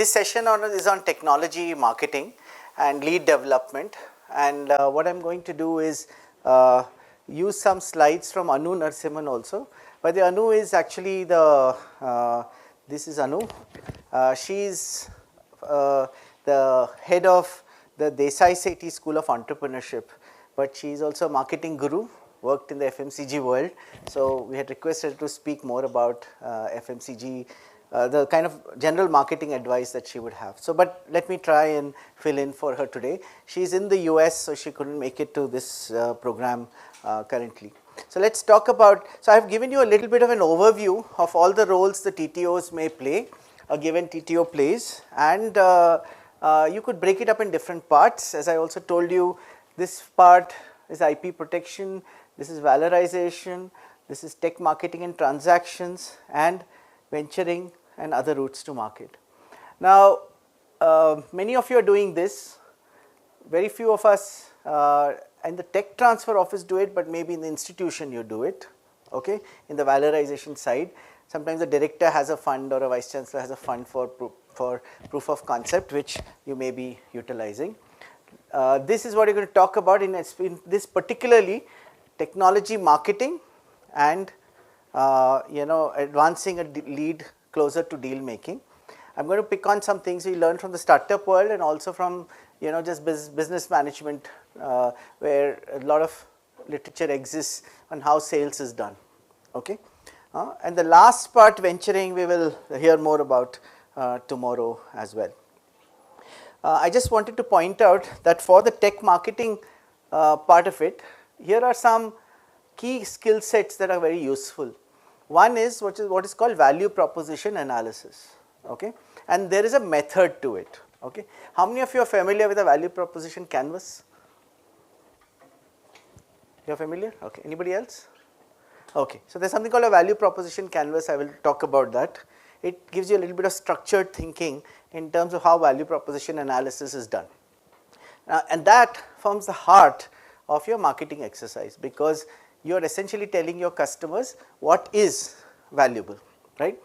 This session is on technology marketing and lead development, and what I am going to do is use some slides from Anu Narasimhan also, but the Anu is actually the, this is Anu, she is the head of the Desai Sethi School of Entrepreneurship, but she is also a marketing guru, worked in the FMCG world. So we had requested her to speak more about FMCG, the kind of general marketing advice that she would have. So, but let me try and fill in for her today. She is in the US, so she couldn't make it to this program currently. So let's talk about, so I have given you a little bit of an overview of all the roles the TTOs may play, a given TTO plays, and you could break it up in different parts. As I also told you, this part is IP protection, this is valorization, this is tech marketing and transactions, and venturing and other routes to market. Now, many of you are doing this, very few of us in the tech transfer office do it, but maybe in the institution you do it, okay, in the valorization side. Sometimes the director has a fund or a vice chancellor has a fund for proof of concept, which you may be utilizing. This is what you are going to talk about in this particularly technology marketing and advancing a lead closer to deal making. I am going to pick on some things we learned from the startup world and also from just business management, where a lot of literature exists on how sales is done. Okay, and the last part, venturing, we will hear more about tomorrow as well. I just wanted to point out that for the tech marketing part of it, here are some key skill sets that are very useful. One is what is called value proposition analysis, okay, and there is a method to it. Okay, how many of you are familiar with a value proposition canvas? You are familiar? Okay, anybody else? Okay, so there is something called a value proposition canvas. I will talk about that. It gives you a little bit of structured thinking in terms of how value proposition analysis is done, and that forms the heart of your marketing exercise, because you are essentially telling your customers what is valuable, right?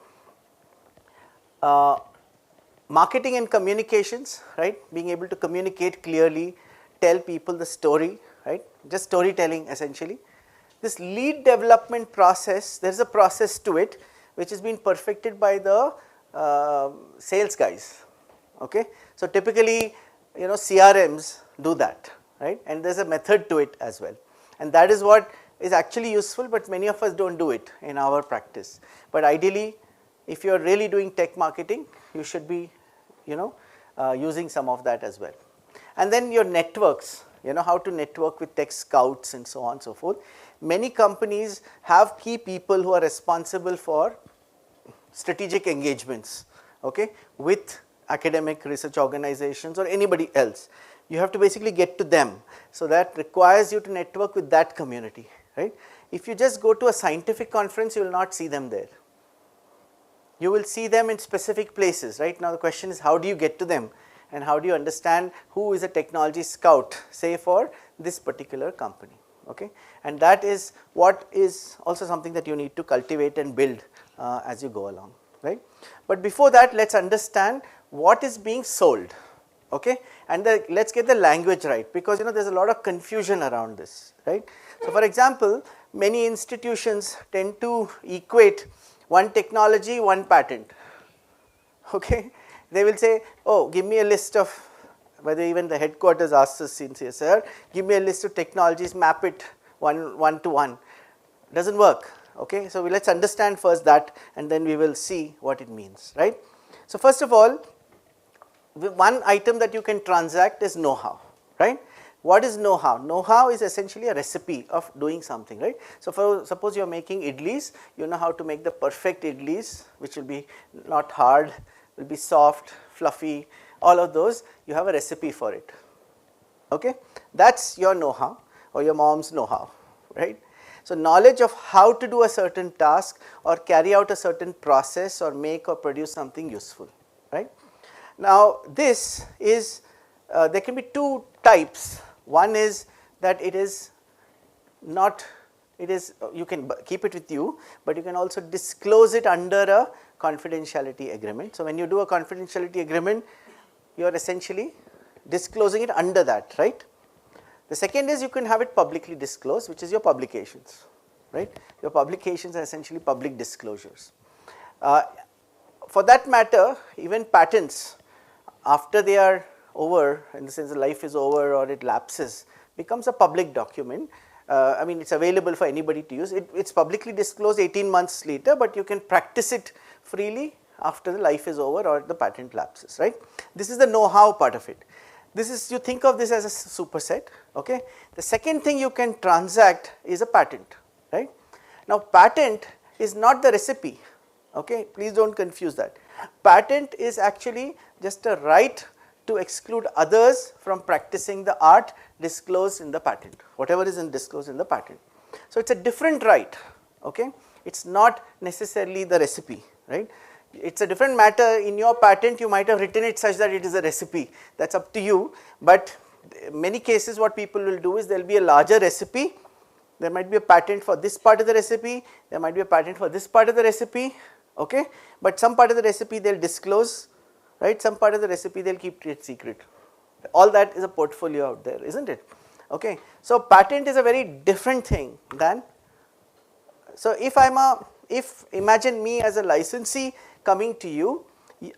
Marketing and communications, right? Being able to communicate clearly, tell people the story, right? Just storytelling essentially. This lead development process, there is a process to it which has been perfected by the sales guys. Okay, so typically CRMs do that, right? And there is a method to it as well, and that is what is actually useful, but many of us do not do it in our practice. But ideally, if you are really doing tech marketing, you should be using some of that as well. And then your networks, how to network with tech scouts and so on and so forth. Many companies have key people who are responsible for strategic engagements, okay, with academic research organizations or anybody else. You have to basically get to them, so that requires you to network with that community, right? If you just go to a scientific conference, you will not see them there. You will see them in specific places, right? Now the question is, how do you get to them, and how do you understand who is a technology scout, say for this particular company, okay? And that is what is also something that you need to cultivate and build as you go along, right? But before that, let us understand what is being sold, okay, and let us get the language right, because there is a lot of confusion around this, right? So for example, many institutions tend to equate one technology, one patent, okay. They will say, oh, give me a list of, whether even the headquarters asks us in CSR, give me a list of technologies, map it one to one. Does not work, okay. So let us understand first that, and then we will see what it means, right. So first of all, one item that you can transact is know-how, right? What is know-how? Know-how is essentially a recipe of doing something, right? So suppose you are making idlis, you know how to make the perfect idlis, which will be not hard, will be soft, fluffy, all of those, you have a recipe for it, okay? That is your know-how, or your mom's know-how, right? So knowledge of how to do a certain task or carry out a certain process or make or produce something useful, right? Now this is, there can be two types. One is that it is not it is you can keep it with you, but you can also disclose it under a confidentiality agreement. So, when you do a confidentiality agreement, you are essentially disclosing it under that, right. The second is you can have it publicly disclosed, which is your publications, right. Your publications are essentially public disclosures. For that matter, even patents, after they are over, in the sense the life is over or it lapses, becomes a public document. I mean, it's available for anybody to use. It's publicly disclosed 18 months later, but you can practice it freely after the life is over or the patent lapses, right. This is the know-how part of it. This is, you think of this as a superset, okay. The second thing you can transact is a patent, right. Now, patent is not the recipe, okay, please do not confuse that. Patent is actually just a right to exclude others from practicing the art disclosed in the patent, whatever is disclosed in the patent. So, it is a different right, okay. It is not necessarily the recipe, right. It is a different matter. In your patent you might have written it such that it is a recipe, that is up to you, but many cases what people will do is there will be a larger recipe, there might be a patent for this part of the recipe, there might be a patent for this part of the recipe, okay, but some part of the recipe they will disclose, right, some part of the recipe they will keep it secret. All that is a portfolio out there, isn't it, okay. So, patent is a very different thing than, so if imagine me as a licensee coming to you,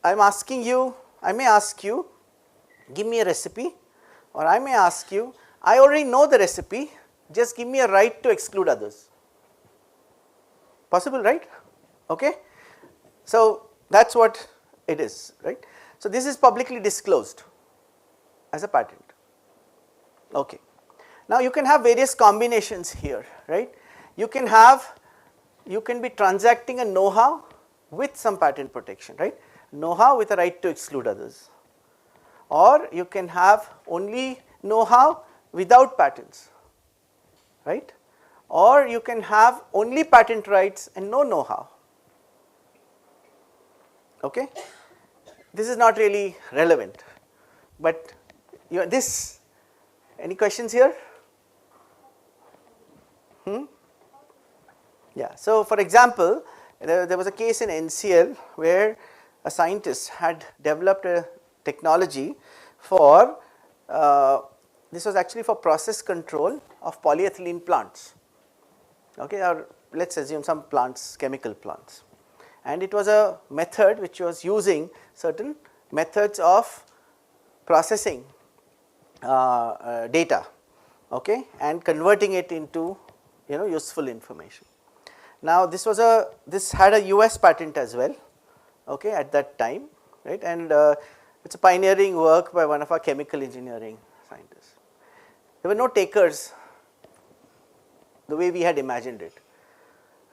I am asking you, I may ask you, give me a recipe, or I may ask you, I already know the recipe, just give me a right to exclude others. Possible, right? Okay. So, that is what it is, right. So, this is publicly disclosed as a patent, okay. Now, you can have various combinations here, right. You can be transacting a know-how with some patent protection, right, know-how with a right to exclude others, or you can have only know-how without patents, right, or you can have only patent rights and no know-how, okay. This is not really relevant, but this, any questions here? Yeah. So, for example, there was a case in NCL where a scientist had developed a technology for, this was actually for process control of polyethylene plants, okay, or let us assume some plants, chemical plants, and it was a method which was using certain methods of processing data, okay, and converting it into useful information. Now, this had a US patent as well, okay, at that time, right, and it is a pioneering work by one of our chemical engineering scientists. There were no takers the way we had imagined it,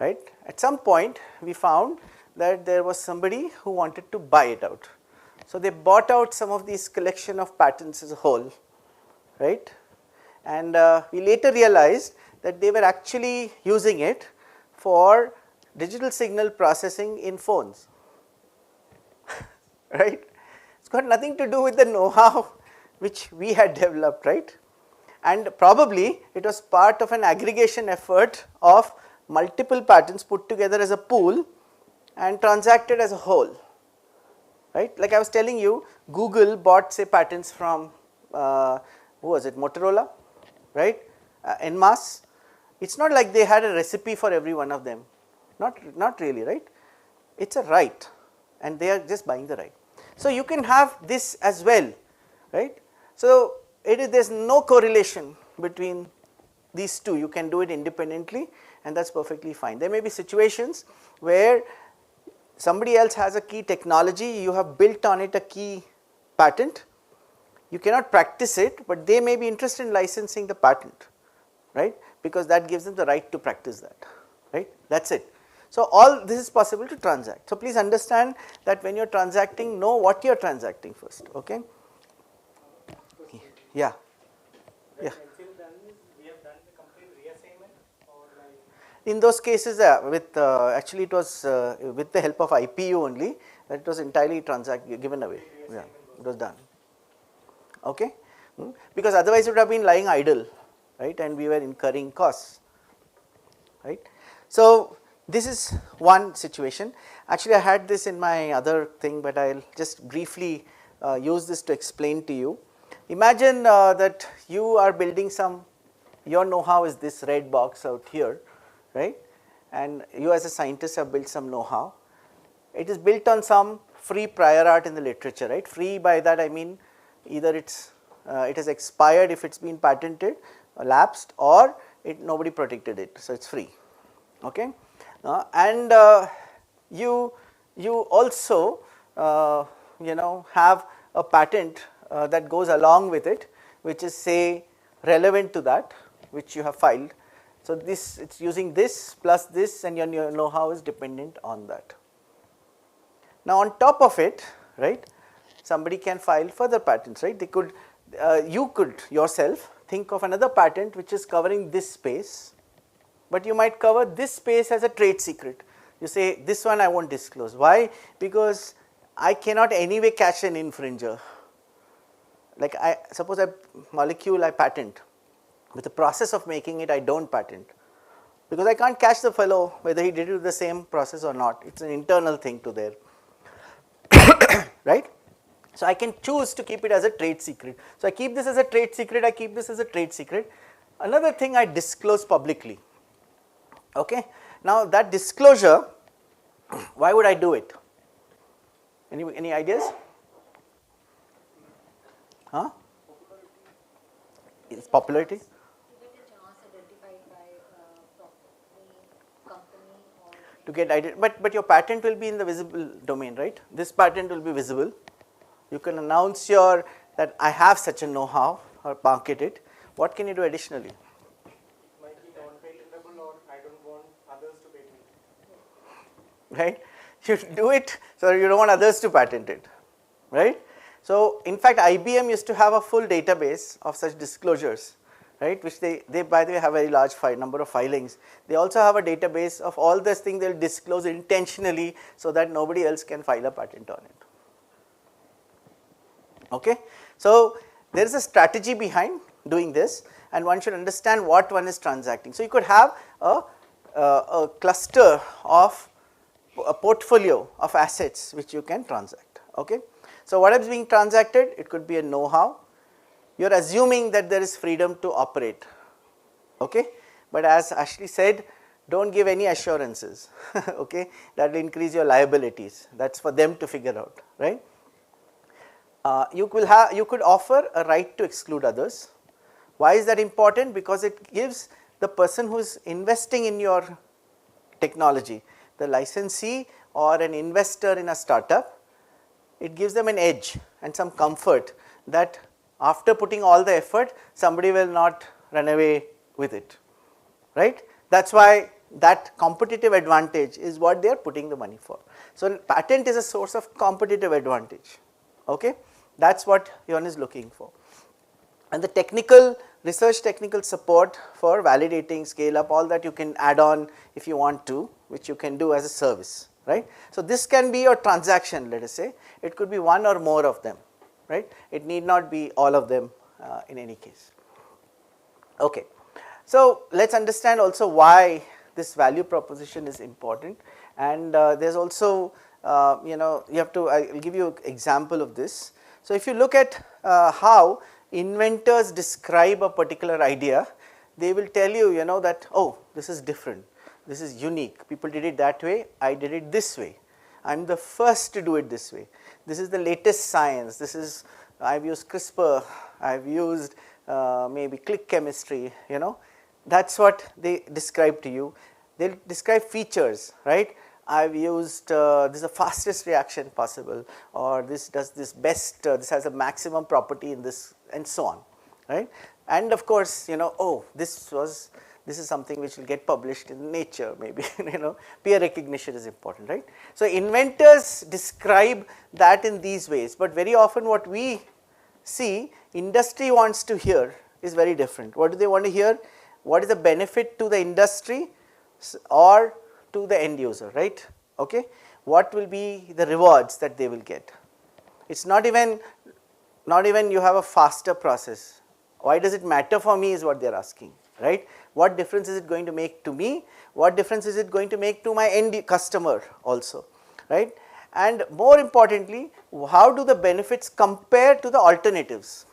right. At some point we found that there was somebody who wanted to buy it out. So, they bought out some of these collection of patents as a whole, right, and we later realized that they were actually using it for digital signal processing in phones, right. It has got nothing to do with the know-how which we had developed, right, and probably it was part of an aggregation effort of multiple patents put together as a pool and transacted as a whole, right. Like I was telling you, Google bought say patents from who was it, Motorola, right, en masse. It is not like they had a recipe for every one of them, not really, right. It is a right and they are just buying the right. So, you can have this as well, right. So, there is no correlation between these two, you can do it independently and that is perfectly fine. There may be situations where somebody else has a key technology, you have built on it a key patent, you cannot practice it, but they may be interested in licensing the patent, right, because that gives them the right to practice that, right, that is it. So, all this is possible to transact. So, please understand that when you are transacting, know what you are transacting first, okay. Yeah. Yeah. In those cases, with actually it was with the help of IPU only, that it was entirely given away. Yeah, it was done. Okay, because otherwise it would have been lying idle, right, and we were incurring costs. right. So, this is one situation. Actually, I had this in my other thing, but I will just briefly use this to explain to you. Imagine that you are building some, your know-how is this red box out here, right, and you as a scientist have built some know-how. It is built on some free prior art in the literature, right. Free, by that I mean either it has expired if it's been patented, lapsed, or nobody protected it, so it's free, okay. And you also have a patent that goes along with it, which is say relevant to that, which you have filed. So this, it's using this plus this, and your know-how is dependent on that. Now on top of it, right, somebody can file further patents, right. They could, you could yourself think of another patent which is covering this space, but you might cover this space as a trade secret. You say this one I won't disclose. Why? Because I cannot anyway catch an infringer. Like I suppose a molecule I patent, with the process of making it I don't patent, because I can't catch the fellow whether he did it with the same process or not. It's an internal thing to there, right. So I can choose to keep it as a trade secret. So I keep this as a trade secret, I keep this as a trade secret. Another thing I disclose publicly, okay. Now that disclosure, why would I do it? Any ideas? Huh? It's popularity. To get identified, but your patent will be in the visible domain, right? This patent will be visible. You can announce your that I have such a know-how or market it. What can you do additionally? Might be non-patentable, or I don't want others to patent it. Right? You do it so you don't want others to patent it, right? So in fact, IBM used to have a full database of such disclosures, right, which they by the way have a very large number of filings. They also have a database of all this thing they will disclose intentionally so that nobody else can file a patent on it. Okay. So there is a strategy behind doing this, and one should understand what one is transacting. So you could have a cluster of a portfolio of assets which you can transact, okay. So what is being transacted? It could be a know-how. You are assuming that there is freedom to operate, okay, but as Ashley said, don't give any assurances, okay, that will increase your liabilities. That's for them to figure out, right. You could offer a right to exclude others. Why is that important? Because it gives the person who is investing in your technology, the licensee or an investor in a startup, it gives them an edge and some comfort that after putting all the effort, somebody will not run away with it, right. That is why that competitive advantage is what they are putting the money for. So patent is a source of competitive advantage, okay. That is what one is looking for. And the technical research, technical support for validating, scale up, all that you can add on if you want to, which you can do as a service, right. So this can be your transaction, let us say, it could be one or more of them, right. It need not be all of them in any case. Okay. So let us understand also why this value proposition is important, and there is also you have to, I will give you an example of this. So if you look at how inventors describe a particular idea, they will tell you, that, oh, this is different, this is unique, people did it that way, I did it this way, I am the first to do it this way, this is the latest science, this is, I have used CRISPR, I have used maybe click chemistry, that is what they describe to you. They will describe features, right. I have used this is the fastest reaction possible, or this does this best, this has a maximum property in this, and so on, right. And of course, oh, this is something which will get published in Nature, maybe, peer recognition is important, right. So inventors describe that in these ways, but very often what we see industry wants to hear is very different. What do they want to hear? What is the benefit to the industry or to the end user, right, okay. What will be the rewards that they will get? It is not even you have a faster process. Why does it matter for me is what they are asking, right? What difference is it going to make to me? What difference is it going to make to my end customer also, right? And more importantly, how do the benefits compare to the alternatives,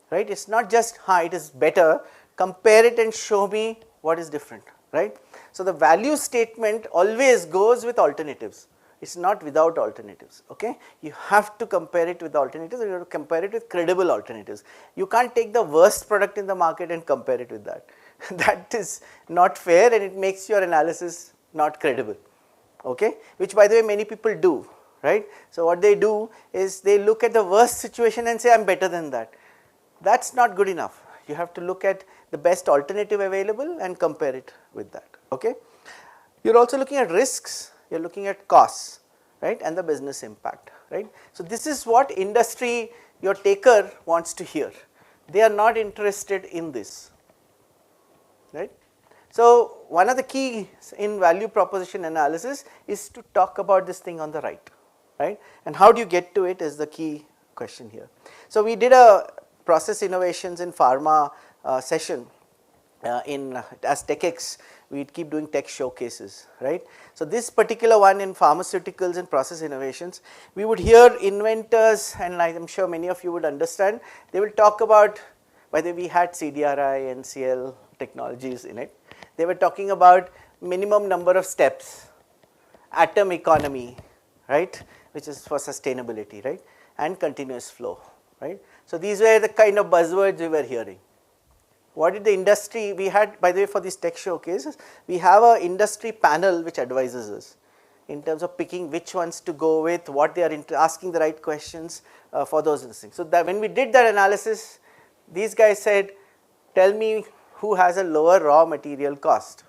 right? It is not just it is better, compare it and show me what is different, right? So, the value statement always goes with alternatives, it is not without alternatives, okay? You have to compare it with alternatives, you have to compare it with credible alternatives. You can't take the worst product in the market and compare it with that. That is not fair and it makes your analysis not credible, okay? Which by the way many people do, right? So, what they do is they look at the worst situation and say I am better than that. That is not good enough. You have to look at the best alternative available and compare it with that, okay? You are also looking at risks, you are looking at costs, right, and the business impact, right. So, this is what industry, your taker wants to hear, they are not interested in this, right. So, one of the keys in value proposition analysis is to talk about this thing on the right, and how do you get to it is the key question here. So, we did a process innovations in pharma session as TechX, we keep doing tech showcases, right. So, this particular one in pharmaceuticals and process innovations, we would hear inventors, and I am sure many of you would understand, they will talk about whether we had CDRI and CL technologies in it. They were talking about minimum number of steps, atom economy, right, which is for sustainability, right, and continuous flow, right. So, these were the kind of buzzwords we were hearing. What did the industry, we had, by the way, for these tech showcases, we have an industry panel which advises us in terms of picking which ones to go with, what they are asking the right questions for those things. So, that when we did that analysis, these guys said, tell me who has a lower raw material cost,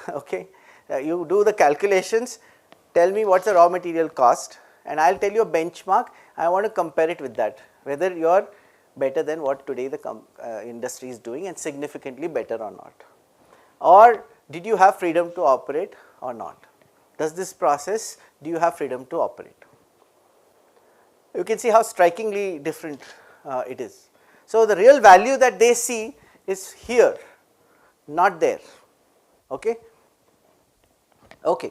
okay. You do the calculations, tell me what is the raw material cost, and I will tell you a benchmark, I want to compare it with that, whether you are better than what today the industry is doing and significantly better or not, or did you have freedom to operate or not. Does this process, do you have freedom to operate? You can see how strikingly different it is. So, the real value that they see is here, not there, okay. Okay.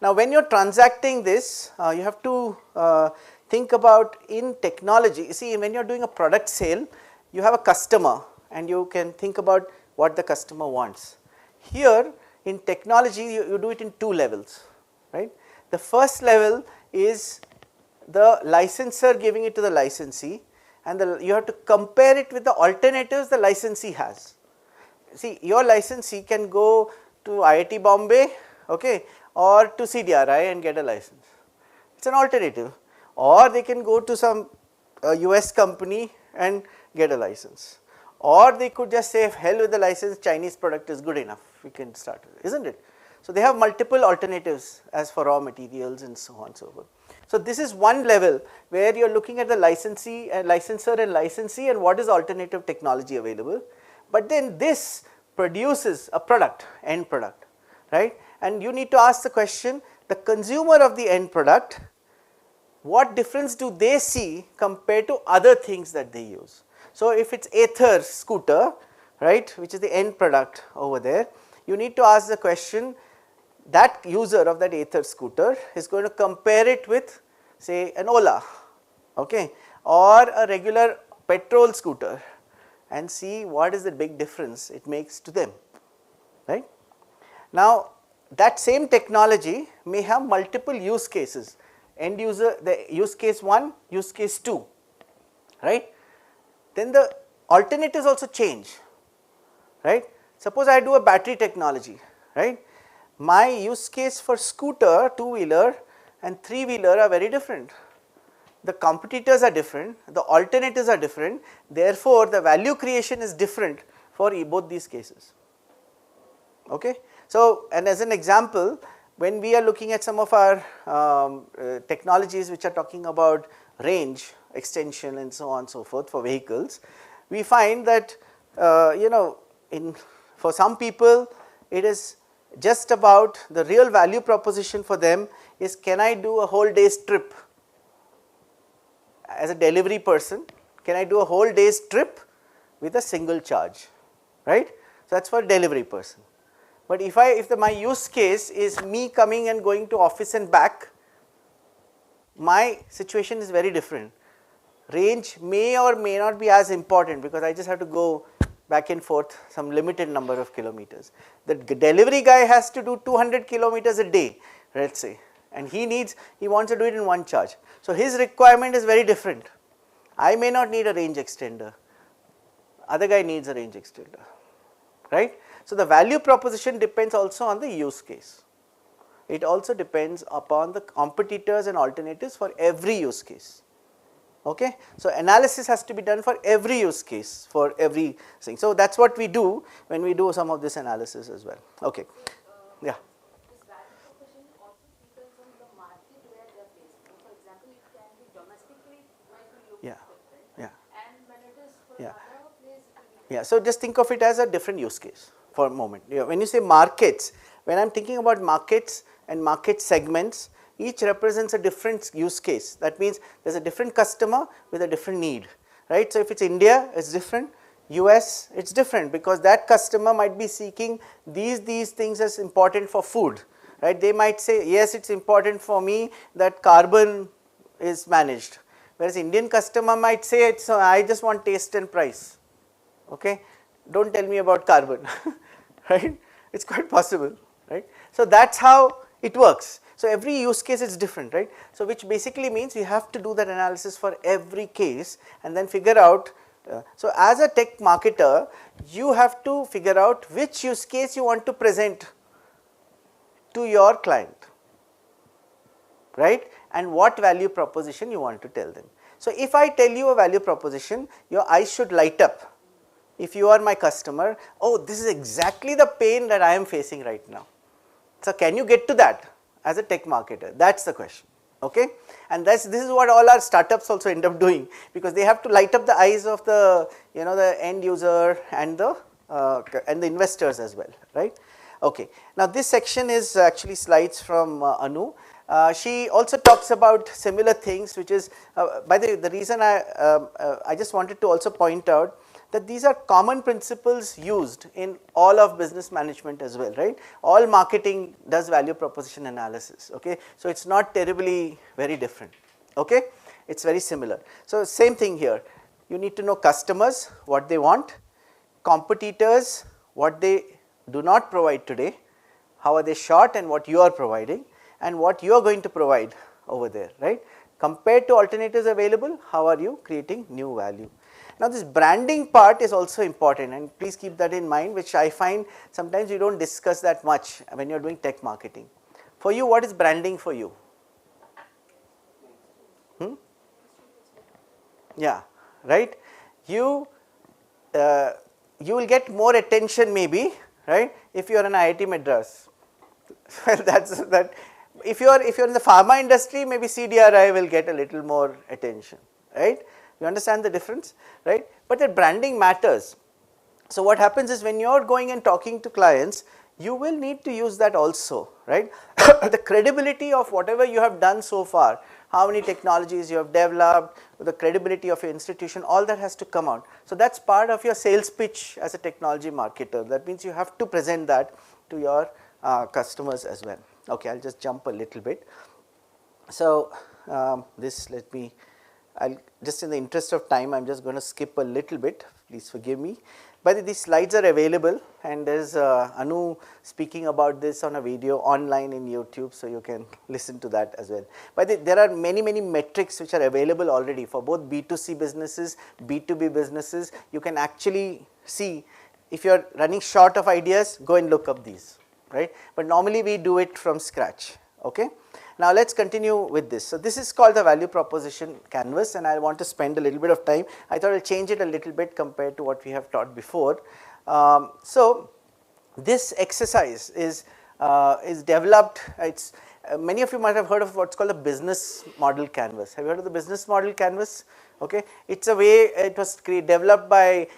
Now, when you are transacting this, you have to think about in technology, see when you are doing a product sale, you have a customer and you can think about what the customer wants. Here in technology, you do it in two levels, right. The first level is the licensor giving it to the licensee, and you have to compare it with the alternatives the licensee has. See, your licensee can go to IIT Bombay, okay, or to CDRI and get a license, it is an alternative, or they can go to some US company and get a license, or they could just say hell with the license, Chinese product is good enough, we can start, isn't it. So, they have multiple alternatives as for raw materials and so on and so forth. So, this is one level where you are looking at the licensee and licensor and licensee and what is alternative technology available, but then this produces a product, end product, right, and you need to ask the question, the consumer of the end product, what difference do they see compared to other things that they use. So, if it is Ather scooter, right, which is the end product over there, you need to ask the question, that user of that Ather scooter is going to compare it with say an Ola, okay, or a regular petrol scooter and see what is the big difference it makes to them, right. Now, that same technology may have multiple use cases, end user, the use case 1, use case 2, right. Then the alternatives also change, right. Suppose I do a battery technology, right, my use case for scooter, two-wheeler and three-wheeler are very different. The competitors are different, the alternatives are different, therefore, the value creation is different for both these cases, okay. So, and as an example, when we are looking at some of our technologies which are talking about range extension and so on and so forth for vehicles, we find that you know, for some people it is just about the real value proposition for them is, can I do a whole day's trip as a delivery person, can I do a whole day's trip with a single charge, right? So that's for delivery person. But if my use case is me coming and going to office and back, my situation is very different. Range may or may not be as important because I just have to go back and forth some limited number of kilometers. The delivery guy has to do 200 kilometers a day, let's say, and he wants to do it in one charge. So his requirement is very different. I may not need a range extender, other guy needs a range extender, right? So the value proposition depends also on the use case. It also depends upon the competitors and alternatives for every use case. Okay, so analysis has to be done for every use case, for every thing. So that's what we do when we do some of this analysis as well. Okay, yeah. This value proposition also depends on the market where they are placed. For example, it can be domestically, might be look Yeah. different. Yeah. And when it is for Yeah. another place, it will be Yeah, so just think of it as a different use case for a moment. Yeah, when you say markets, when I am thinking about markets and market segments, each represents a different use case. That means there is a different customer with a different need, right? So if it's India, it's different. US, it's different because that customer might be seeking these things as important for food, right? They might say, yes, it's important for me that carbon is managed, whereas Indian customer might say, it's I just want taste and price. Okay, don't tell me about carbon, right? It's quite possible, right? So that's how it works. So every use case is different, right? So which basically means you have to do that analysis for every case and then figure out. So as a tech marketer, you have to figure out which use case you want to present to your client, right? And what value proposition you want to tell them. So if I tell you a value proposition, your eyes should light up. If you are my customer, oh, this is exactly the pain that I am facing right now. So can you get to that as a tech marketer? That's the question. Okay, and this is what all our startups also end up doing, because they have to light up the eyes of the the end user and the investors as well, right? Okay, now this section is actually slides from Anu. She also talks about similar things, which is by the way, the reason I just wanted to also point out that these are common principles used in all of business management as well, right? All marketing does value proposition analysis, okay? So it's not terribly very different, okay? It's very similar. So same thing here. You need to know customers, what they want, competitors, what they do not provide today, how are they short and what you are providing, and what you are going to provide over there, right? Compared to alternatives available, how are you creating new value? Now this branding part is also important, and please keep that in mind, which I find sometimes you don't discuss that much when you are doing tech marketing. For you, what is branding for you? Yeah, right? You will get more attention maybe, right, if you are in IIT Madras. Well, that's that. If you are in the pharma industry, maybe CDRI will get a little more attention, right? You understand the difference, right? But the branding matters. So what happens is when you are going and talking to clients, you will need to use that also, right? The credibility of whatever you have done so far, how many technologies you have developed, the credibility of your institution, all that has to come out. So that's part of your sales pitch as a technology marketer. That means you have to present that to your customers as well. Okay, I'll just jump a little bit. So I'll just, in the interest of time, I'm just going to skip a little bit, please forgive me. But these slides are available, and there's Anu speaking about this on a video online in YouTube, so you can listen to that as well. But there are many metrics which are available already for both B2C businesses, B2B businesses. You can actually see if you're running short of ideas, go and look up these, right? But normally we do it from scratch, okay? Now let's continue with this. So this is called the value proposition canvas, and I want to spend a little bit of time. I thought I'll change it a little bit compared to what we have taught before. So this exercise is developed. It's many of you might have heard of what's called a business model canvas. Have you heard of the business model canvas? Okay, it's a way, it was developed by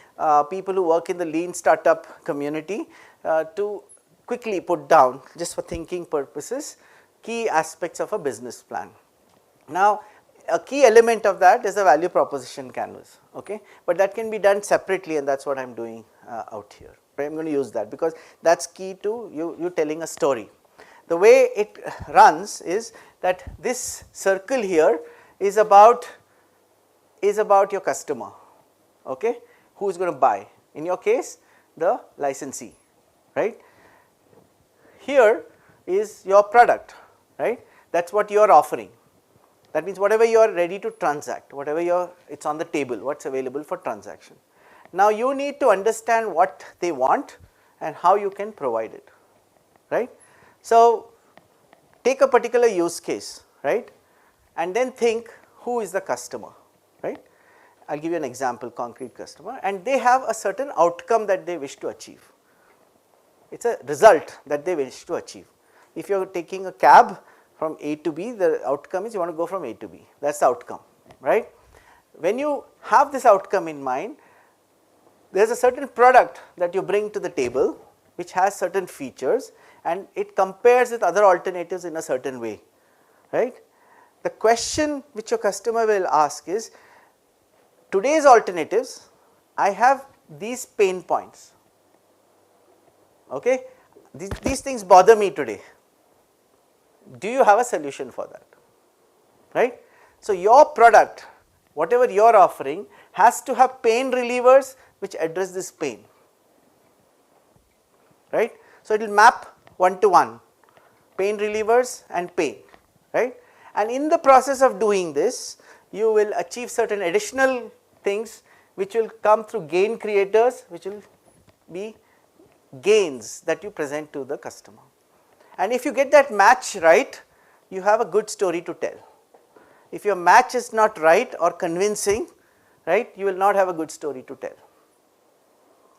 people who work in the lean startup community to quickly put down, just for thinking purposes, key aspects of a business plan. Now a key element of that is the value proposition canvas, okay, but that can be done separately, and that's what I'm doing out here. Right? I am going to use that because that is key to you telling a story. The way it runs is that this circle here is about your customer, okay, who is going to buy. In your case, the licensee, right. Here is your product, right, that is what you are offering. That means whatever you are ready to transact, whatever it's on the table, what's available for transaction. Now you need to understand what they want and how you can provide it, right. So take a particular use case, right, and then think who is the customer, right. I will give you an example, concrete customer, and they have a certain outcome that they wish to achieve. It is a result that they wish to achieve. If you are taking a cab from A to B, the outcome is you want to go from A to B, that is the outcome, right. When you have this outcome in mind, there is a certain product that you bring to the table which has certain features and it compares with other alternatives in a certain way, right. The question which your customer will ask is, today's alternatives, I have these pain points, okay, these things bother me today, do you have a solution for that, right. So your product, whatever you are offering, has to have pain relievers which address this pain, right. So it will map one to one, pain relievers and pain, right. And in the process of doing this, you will achieve certain additional things which will come through gain creators, which will be gains that you present to the customer. And if you get that match right, you have a good story to tell. If your match is not right or convincing, right, you will not have a good story to tell,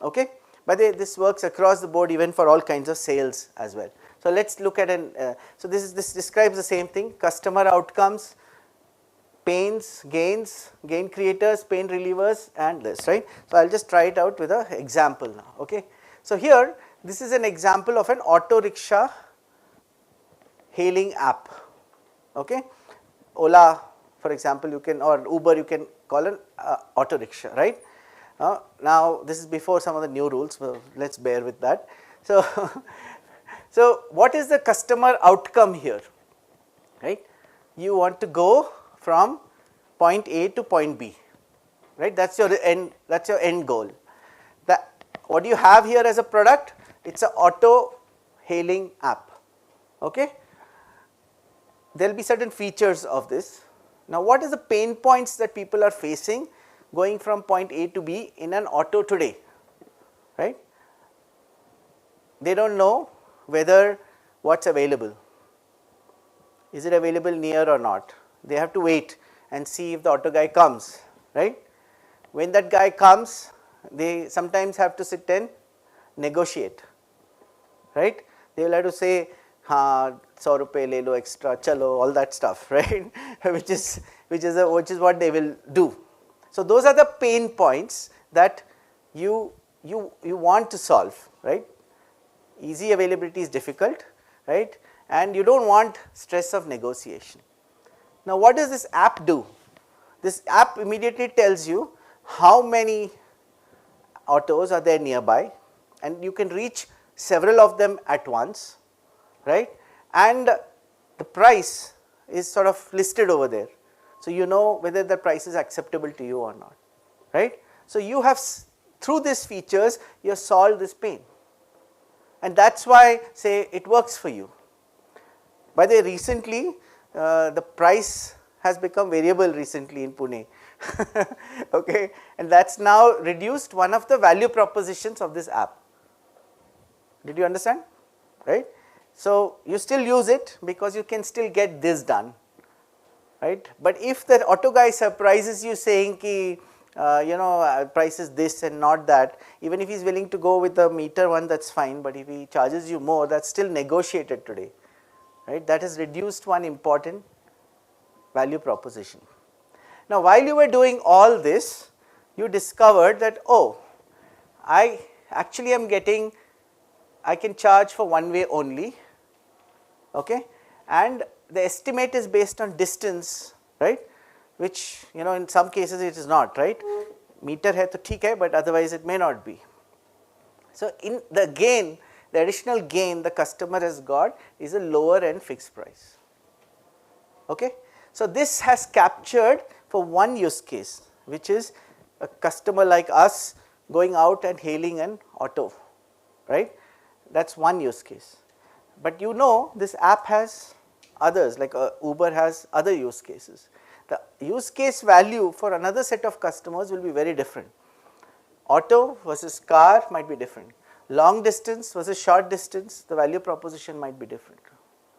okay. But this works across the board even for all kinds of sales as well. So let us look at so this describes the same thing, customer outcomes, pains, gains, gain creators, pain relievers and this, right. So I will just try it out with an example now, okay. So here this is an example of an auto rickshaw hailing app, okay. Ola for example you can, or Uber you can call an auto rickshaw, right. Now this is before some of the new rules, so let us bear with that. So, so what is the customer outcome here, right. You want to go from point A to point B, right, that is your end goal. What do you have here as a product? It is an auto hailing app, okay. There will be certain features of this. Now what is the pain points that people are facing going from point A to B in an auto today, right. They do not know whether what is available, is it available near or not, they have to wait and see if the auto guy comes, right. When that guy comes, they sometimes have to sit and negotiate, right. They will have to say, हाँ 100 रुपये ले लो extra, chalo, all that stuff, right, which is what they will do. So those are the pain points that you want to solve, right. Easy availability is difficult, right, and you do not want stress of negotiation. Now what does this app do? This app immediately tells you how many autos are there nearby, and you can reach several of them at once, right, and the price is sort of listed over there. So you know whether the price is acceptable to you or not, right. So you have, through these features, you have solved this pain, and that is why say it works for you. By the way, recently the price has become variable recently in Pune, okay, and that is now reduced one of the value propositions of this app. Did you understand, right? So you still use it because you can still get this done, right. But if the auto guy surprises you saying ki, price is this and not that, even if he is willing to go with the meter one, that is fine, but if he charges you more, that is still negotiated today, right. That has reduced one important value proposition. Now while you were doing all this, you discovered that, oh, I actually am getting, I can charge for one way only, okay, and the estimate is based on distance, right, which in some cases it is not, right. Meter hai to theek hai, but otherwise it may not be, So, in the gain, the additional gain the customer has got is a lower end fixed price. Okay. So, this has captured for one use case, which is a customer like us going out and hailing an auto, right. That is one use case. But you know this app has others, like Uber has other use cases. The use case value for another set of customers will be very different. Auto versus car might be different. Long distance versus short distance, the value proposition might be different.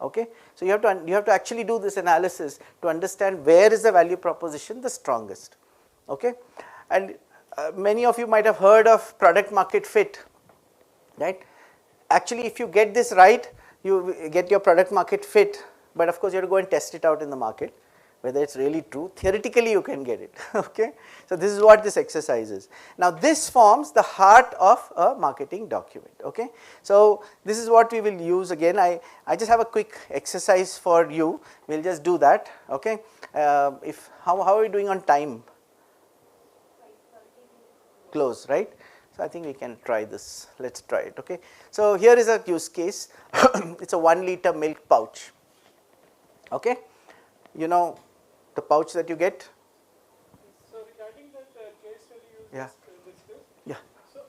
Okay. So, you have to actually do this analysis to understand where is the value proposition the strongest. Okay. And many of you might have heard of product market fit, right. Actually, if you get this right, you get your product market fit, but of course, you have to go and test it out in the market, whether it is really true. Theoretically, you can get it. Okay. So, this is what this exercise is. Now, this forms the heart of a marketing document. Okay. So, this is what we will use again. I just have a quick exercise for you. We will just do that. Okay. How are we doing on time? Close, right. So, I think we can try this. Let us try it. Okay. So, here is a use case. It is a 1 liter milk pouch. Okay. You know the pouch that you get. So regarding that case study you Yeah. just discussed. Yeah. So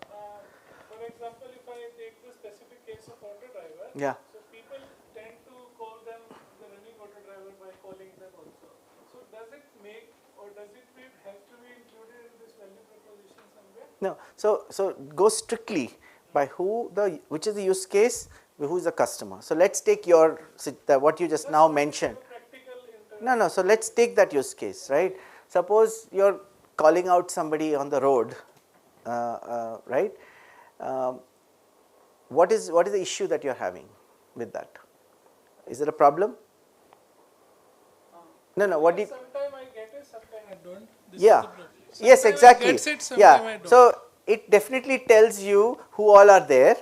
for example, if I take the specific case of auto driver, Yeah. so people tend to call them the running auto driver by calling them also. So does it make or does it have to be included in this value proposition somewhere? No. So go strictly by which is the use case, who is the customer. So let us take what you just now mentioned. No, so let us take that use case, right. Suppose you are calling out somebody on the road, right. What is the issue that you are having with that? Is there a problem? No, what did? Sometime I get it, sometime I don't. This Yeah, is the problem. yes, Sometime exactly. I get it, sometime Yeah, I don't. so it definitely tells you who all are there,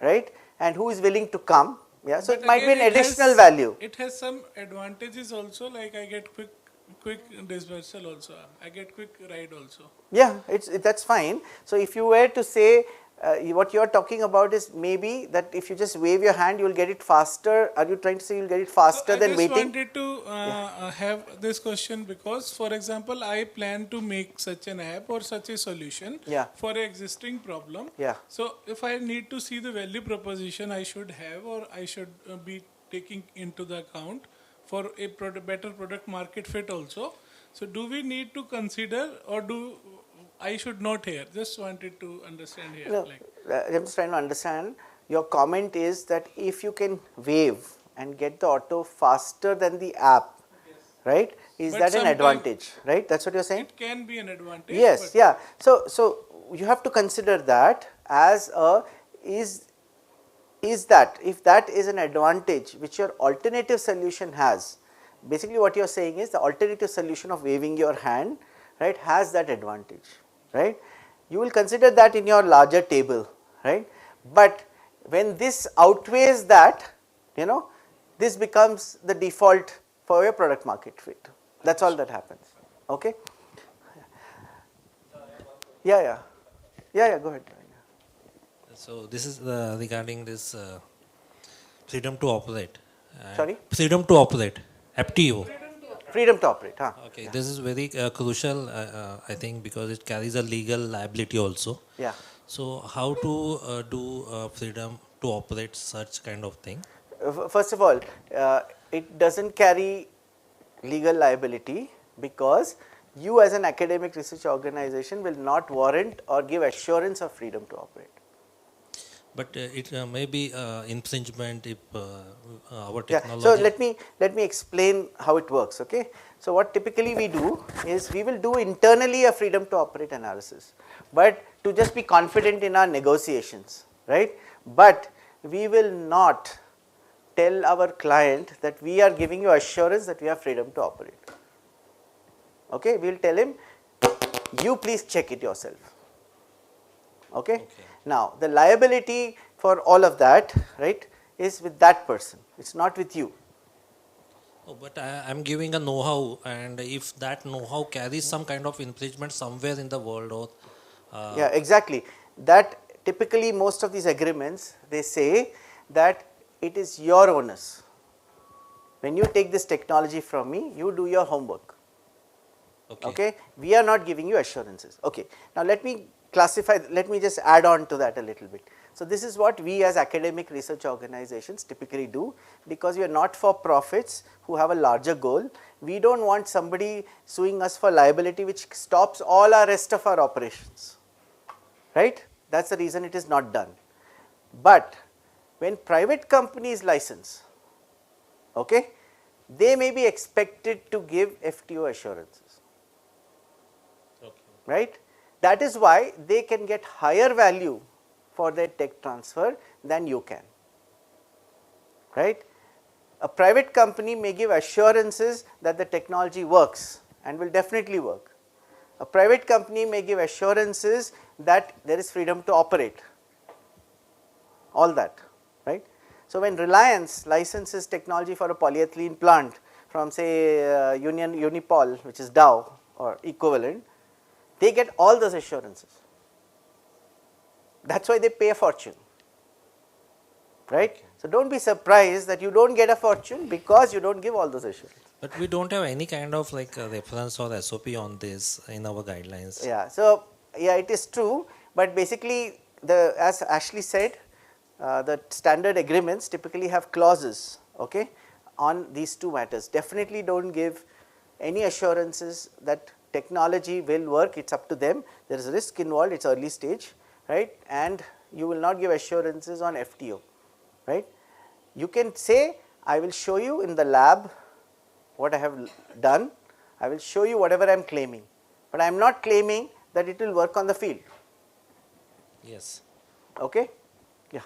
right, and who is willing to come. Yeah, so But it might be an again, it additional has- value. It has some advantages also, like I get quick dispersal also. I get quick ride also. Yeah, that's fine. So if you were to say what you are talking about is maybe that if you just wave your hand, you will get it faster. Are you trying to say you will get it faster than waiting? I just wanted to have this question because, for example, I plan to make such an app or such a solution Yeah. for an existing problem. Yeah. So if I need to see the value proposition I should have or I should be taking into the account for a better product market fit also. So do we need to consider or do I should not here? Just wanted to understand here. No, I'm just trying to understand. Your comment is that if you can wave and get the auto faster than the app, right? Is But that an sometime- advantage, right? That's what you're saying? It can be an advantage. Yes, but yeah. So you have to consider that as is that if that is an advantage which your alternative solution has, basically what you are saying is the alternative solution of waving your hand, right, has that advantage, right. You will consider that in your larger table, right, but when this outweighs that, this becomes the default for your product market fit. That is all that happens. Okay. Yeah, go ahead. So this is regarding this freedom to operate. Sorry? Freedom to operate, FTO. Freedom to operate. Huh? Okay, this is very crucial, I think, because it carries a legal liability also. Yeah. So how to do freedom to operate such kind of thing? First of all, it doesn't carry legal liability because you as an academic research organization will not warrant or give assurance of freedom to operate. But it may be infringement if our Yeah. technology. So let me explain how it works. Okay. So what typically we do is we will do internally a freedom to operate analysis, but to just be confident in our negotiations, right? But we will not tell our client that we are giving you assurance that we have freedom to operate. Okay. We will tell him, you please check it yourself. Okay. Now the liability for all of that, right, is with that person. It's not with you. Oh, but I am giving a know-how, and if that know-how carries some kind of infringement somewhere in the world, or Yeah, exactly. That typically most of these agreements, they say that it is your onus. When you take this technology from me, you do your homework. Okay. We are not giving you assurances. Okay. Now let me classify, let me just add on to that a little bit. So this is what we as academic research organizations typically do, because we are not for profits who have a larger goal. We do not want somebody suing us for liability which stops all our rest of our operations, right. That is the reason it is not done. But when private companies license, okay, they may be expected to give FTO assurances, right. That is why they can get higher value for their tech transfer than you can, right. A private company may give assurances that the technology works and will definitely work. A private company may give assurances that there is freedom to operate, all that, right. So when Reliance licenses technology for a polyethylene plant from say Unipol, which is Dow or equivalent, they get all those assurances. That is why they pay a fortune, right. So do not be surprised that you do not get a fortune because you do not give all those assurances. But we don't have any kind of like a reference or SOP on this in our guidelines. Yeah. So yeah, it is true, but basically the, as Ashley said, the standard agreements typically have clauses, okay, on these two matters. Definitely do not give any assurances that technology will work, it is up to them, there is risk involved, it is early stage, right, and you will not give assurances on FTO, right. You can say I will show you in the lab what I have done, I will show you whatever I am claiming, but I am not claiming that it will work on the field. Yes. Okay. Yeah.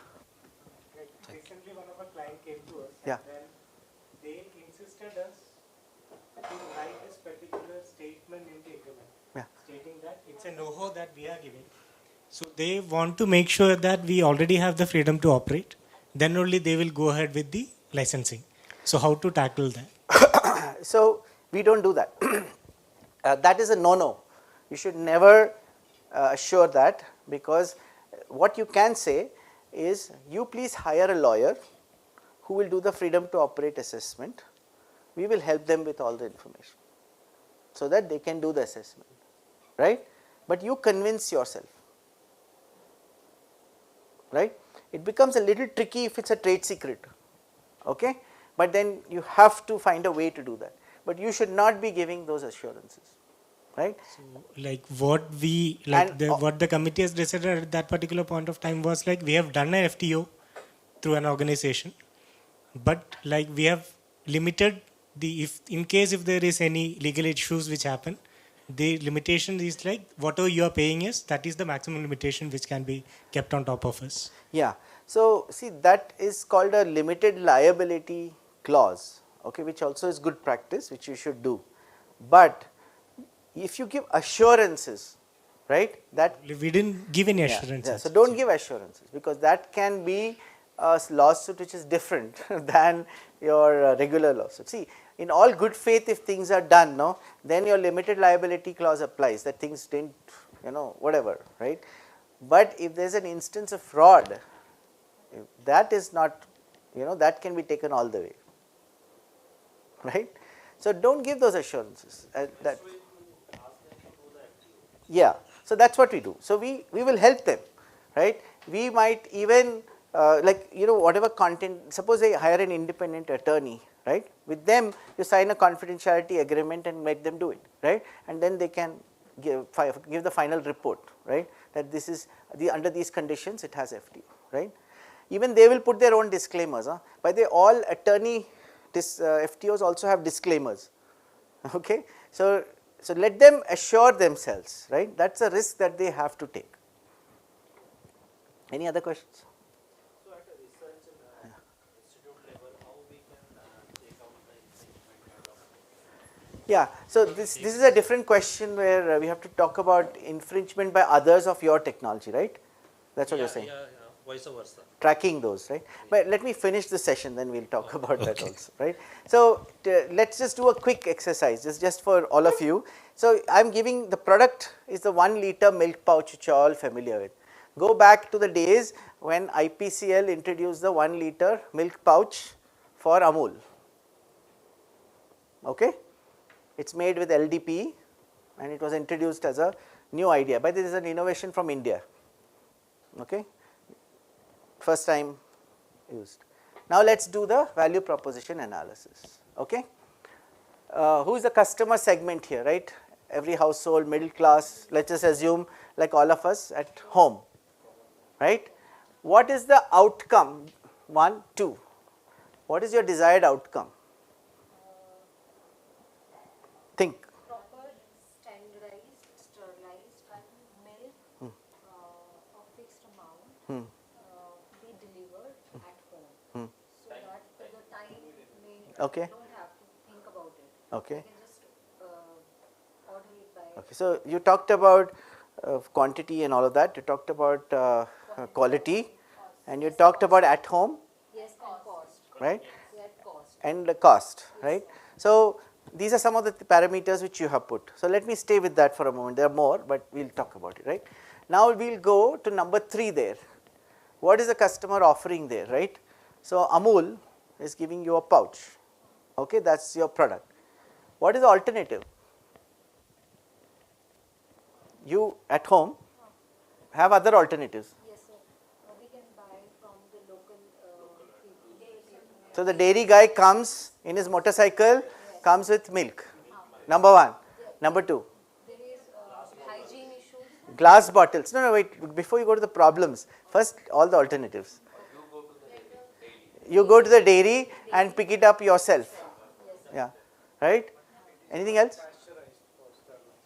Recently one of our client came to us, Yeah. and they insisted us to write this particular statement in the agreement, Yeah. stating that it's a know-how that we are giving. So they want to make sure that we already have the freedom to operate, then only they will go ahead with the licensing. So how to tackle that? So we do not do that. That is a no-no. You should never assure that, because what you can say is you please hire a lawyer who will do the freedom to operate assessment. We will help them with all the information so that they can do the assessment, right. But you convince yourself, right. It becomes a little tricky if it is a trade secret, okay, but then you have to find a way to do that, but you should not be giving those assurances, right. So like what we, like And what the committee has decided at that particular point of time was like we have done a FTO through an organization, but like we have limited the, if in case if there is any legal issues which happen, the limitation is like whatever you are paying is, that is the maximum limitation which can be kept on top of us. Yeah. So see, that is called a limited liability clause, okay, which also is good practice, which you should do. But if you give assurances, right, that We didn't give any yeah, assurances. yeah, so do not give assurances, because that can be a lawsuit which is different than your regular lawsuit. See, in all good faith, if things are done, no, then your limited liability clause applies, that things didn't, whatever, right. But if there is an instance of fraud, that is not, that can be taken all the way, right. So do not give those assurances. That, yeah, so that is what we do. So we will help them, right. We might even whatever content, suppose they hire an independent attorney, right, with them you sign a confidentiality agreement and make them do it, right, and then they can give the final report, right, that this is under these conditions it has FTO, right. Even they will put their own disclaimers. By the way, all attorney FTOs also have disclaimers, okay. So let them assure themselves, right, that is a risk that they have to take. Any other questions? So at a research institute level, how we can take out the infringement of? Yeah, so this is a different question where we have to talk about infringement by others of your technology, right? That's what you're saying. Yeah, vice versa. Tracking those, right? But let me finish the session, then we'll talk about that also, right? So let's just do a quick exercise, just for all of you. So I'm giving, the product is the 1 liter milk pouch which you're all familiar with. Go back to the days when IPCL introduced the 1 liter milk pouch for Amul. Okay? It's made with LDPE and it was introduced as a new idea, but this is an innovation from India. Okay? First time used. Now let's do the value proposition analysis. Okay? Who is the customer segment here, right? Every household, middle class, let's just assume like all of us at home, right? What is the outcome? 1, 2. What is your desired outcome? Think. Proper standardized, sterilized milk of fixed amount be delivered at home. So that the time may Okay. don't have to think about it. Okay. You can just order it by Okay. So you talked about quantity and all of that. You talked about quality, and you talked about at home, yes and cost. right? At cost. And the cost, right? So these are some of the parameters which you have put. So let me stay with that for a moment. There are more, but we'll talk about it, right? Now we'll go to number 3 there. What is the customer offering there, right? So Amul is giving you a pouch. Okay, that's your product. What is the alternative? You at home have other alternatives. Yes, sir. We can buy from the local people. So the dairy guy comes in his motorcycle, comes with milk. Number 1. Number 2. There is hygiene issues. Glass bottles. No, wait. Before you go to the problems, first all the alternatives. You go to the dairy and pick it up yourself. Yeah. Right? Anything else?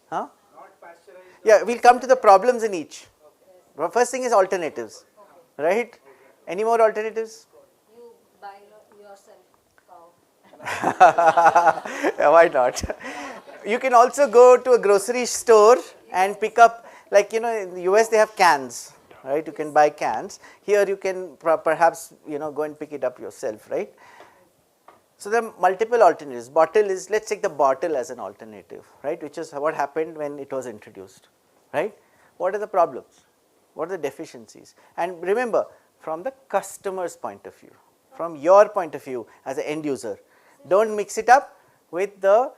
Huh? Yeah, we'll come to the problems in each. First thing is alternatives. Right? Any more alternatives? You buy yourself cow. Yeah, why not? You can also go to a grocery store and pick up, like, in the US they have cans, right? You can buy cans. Here you can perhaps, go and pick it up yourself, right? So there are multiple alternatives. Bottle is, let's take the bottle as an alternative, right? Which is what happened when it was introduced, right? What are the problems? What are the deficiencies? And remember, from the customer's point of view, from your point of view as an end user, don't mix it up with the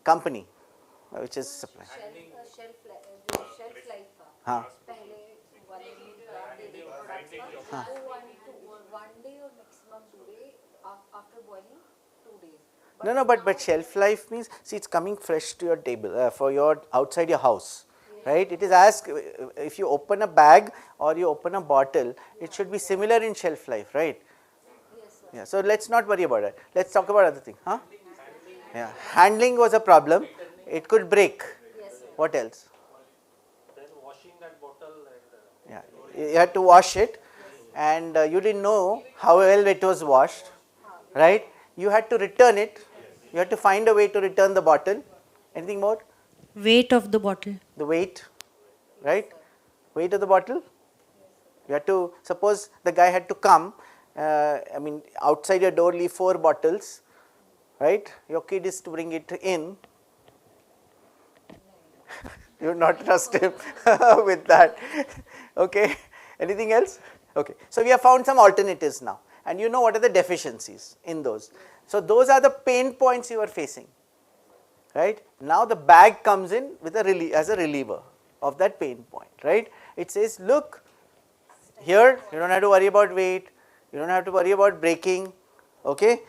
company, which is supply. shelf life हाँ. पहले वाले dairy products का वो 1 day or maximum 2 day after boiling 2 days. No, but shelf life means, see, it's coming fresh to your table for your outside your house, right? It is as if you open a bag or you open a bottle, it should be similar in shelf life, right? Yes, sir. Yeah. So let's not worry about it. Let's talk about other thing, huh? Yeah. Handling was a problem. It could break. Yes, sir. What else? Then washing that bottle and Yeah. You had to wash it, and you didn't know how well it was washed, right? You had to return it. You had to find a way to return the bottle. Anything more? Weight of the bottle. The weight, right? Weight of the bottle. You had to, suppose the guy had to come, outside your door leave 4 bottles, right? Your kid is to bring it in. You would not trust him with that. Okay. Anything else? Okay. So we have found some alternatives now, and you know what are the deficiencies in those. So those are the pain points you are facing. Right? Now the bag comes in with as a reliever of that pain point, right? It says, look, here you don't have to worry about weight, you don't have to worry about breaking, okay?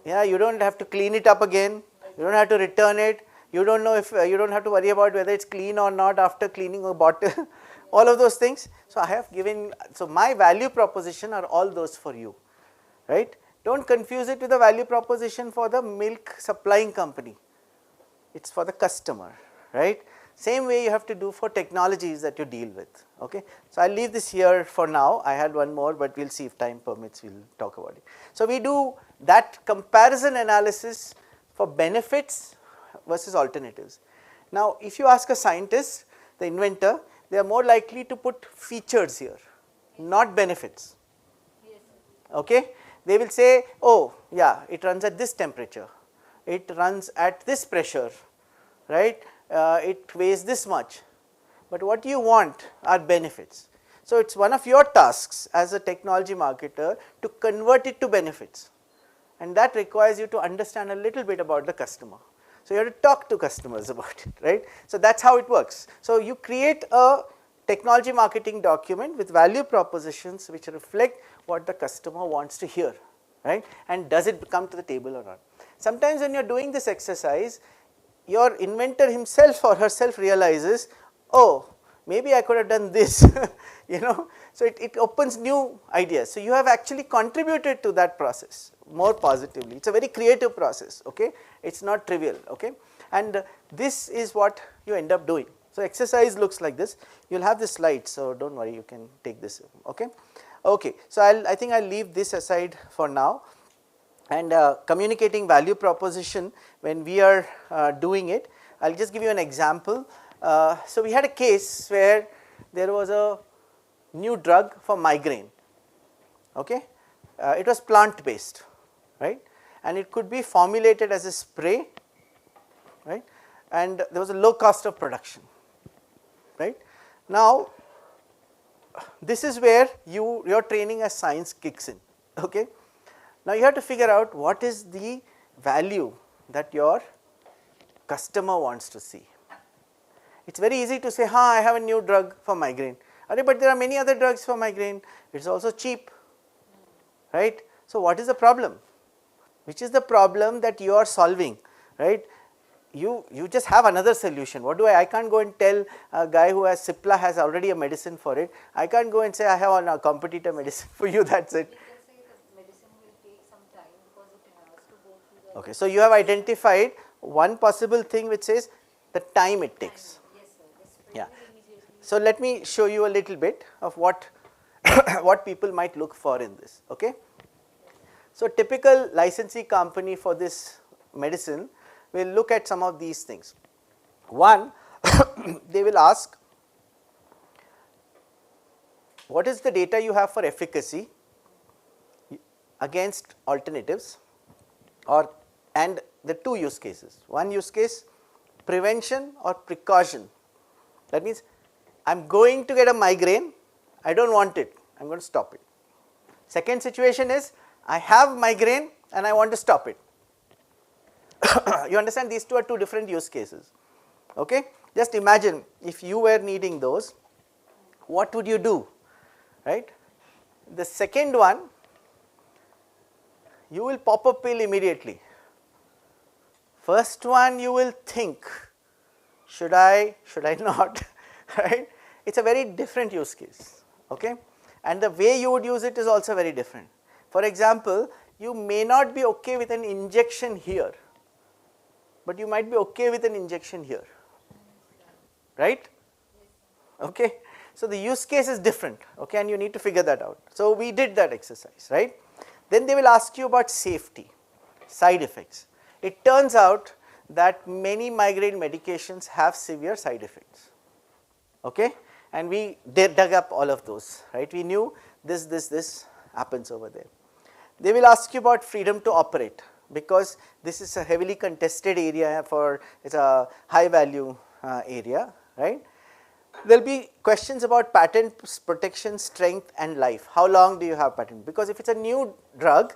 Yeah, you don't have to clean it up again, you don't have to return it, you don't know if you don't have to worry about whether it's clean or not after cleaning a bottle, all of those things. So I have given, so my value proposition are all those for you, right? Don't confuse it with the value proposition for the milk supplying company. It's for the customer, right? Same way you have to do for technologies that you deal with, okay? So I'll leave this here for now. I had one more, but we'll see if time permits, we'll talk about it. So we do that comparison analysis for benefits versus alternatives. Now, if you ask a scientist, the inventor, they are more likely to put features here, not benefits, okay? They will say, oh yeah, it runs at this temperature, it runs at this pressure, right? It weighs this much. but what you want are benefits. So, it is one of your tasks as a technology marketer to convert it to benefits, and that requires you to understand a little bit about the customer. So, you have to talk to customers about it, right. So, that is how it works. So, you create a technology marketing document with value propositions which reflect what the customer wants to hear, right, and does it come to the table or not. Sometimes when you are doing this exercise, your inventor himself or herself realizes, oh, maybe I could have done this, you know. So, it opens new ideas. So, you have actually contributed to that process more positively. It is a very creative process, okay. It is not trivial, okay, and this is what you end up doing. So, exercise looks like this. You will have the slides, so do not worry, you can take this, okay. Okay. So, I think I will leave this aside for now, and communicating value proposition when we are doing it, I will just give you an example. So, we had a case where there was a new drug for migraine, okay. It was plant based, right, and it could be formulated as a spray, right, and there was a low cost of production, right. Now, this is where your training as science kicks in, okay. Now, you have to figure out what is the value that your customer wants to see. It is very easy to say, I have a new drug for migraine, but there are many other drugs for migraine, it is also cheap, right. So, what is the problem? Which is the problem that you are solving, right? You just have another solution. What do I can't go and tell a guy who has Cipla has already a medicine for it. I can't go and say I have a competitor medicine for you, that is it. You can say the medicine will take some time because it has to go through the. Okay, so you have identified one possible thing which says the time it takes. Yes, sir. The spray Yeah. will immediately. So, let me show you a little bit of what what people might look for in this, okay. So, typical licensee company for this medicine will look at some of these things. One, they will ask what is the data you have for efficacy against alternatives, or and the two use cases. One use case, prevention or precaution. That means I am going to get a migraine, I do not want it, I am going to stop it. Second situation is I have migraine and I want to stop it. You understand, these two are two different use cases, okay. Just imagine if you were needing those, what would you do, right. The second one, you will pop a pill immediately. First one you will think, should I not, right. It is a very different use case, okay, and the way you would use it is also very different. For example, you may not be okay with an injection here, but you might be okay with an injection here, right, okay. So, the use case is different, okay, and you need to figure that out. So, we did that exercise, right. Then they will ask you about safety, side effects. It turns out that many migraine medications have severe side effects, okay, and we dug up all of those, right. We knew this happens over there. They will ask you about freedom to operate, because this is a heavily contested area, for it is a high value area, right. There will be questions about patent protection, strength and life. How long do you have patent? Because if it is a new drug,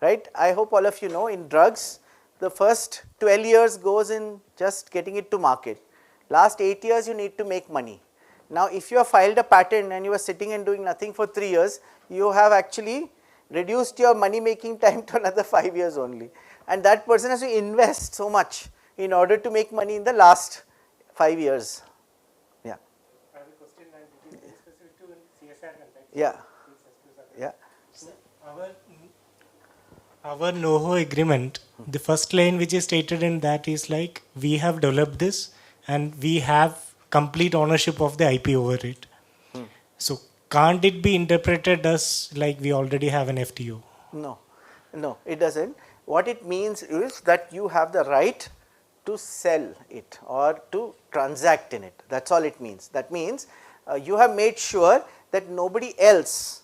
right, I hope all of you know, in drugs the first 12 years goes in just getting it to market, last 8 years you need to make money. Now, if you have filed a patent and you are sitting and doing nothing for 3 years, you have actually reduced your money making time to another 5 years only, and that person has to invest so much in order to make money in the last 5 years. Yeah. I have a question, and it is specific to CSR context. Yeah. Please excuse us. Yeah. Our Knowhow agreement, the first line which is stated in that is like, we have developed this and we have complete ownership of the IP over it. So, can't it be interpreted as like we already have an FTO? No, no, it does not. What it means is that you have the right to sell it or to transact in it, that is all it means. That means you have made sure that nobody else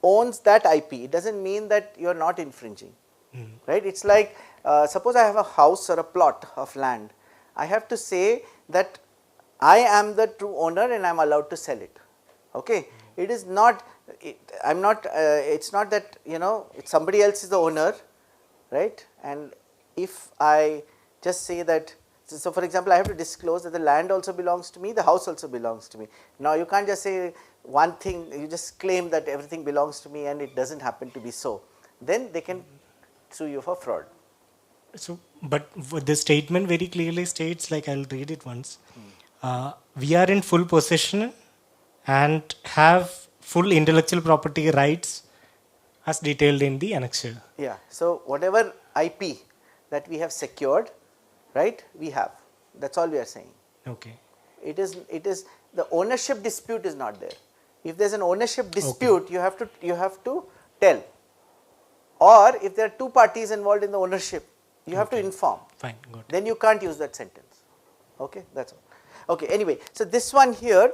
owns that IP. It does not mean that you are not infringing, right. It is like suppose I have a house or a plot of land, I have to say that I am the true owner and I am allowed to sell it. Okay, it is not. I'm not. It's not that somebody else is the owner, right? And if I just say that, so for example, I have to disclose that the land also belongs to me, the house also belongs to me. Now you can't just say one thing. You just claim that everything belongs to me and it doesn't happen to be so. Then they can sue you for fraud. So, but the statement very clearly states, like I'll read it once. We are in full possession and have full intellectual property rights as detailed in the annexure. Yeah. So whatever IP that we have secured, right? We have. That's all we are saying. Okay. It is the ownership dispute is not there. If there is an ownership dispute, you have to tell. Or if there are two parties involved in the ownership, you have to inform. Fine, got it. Then you can't use that sentence. Okay, that's all. Okay, anyway, so this one here,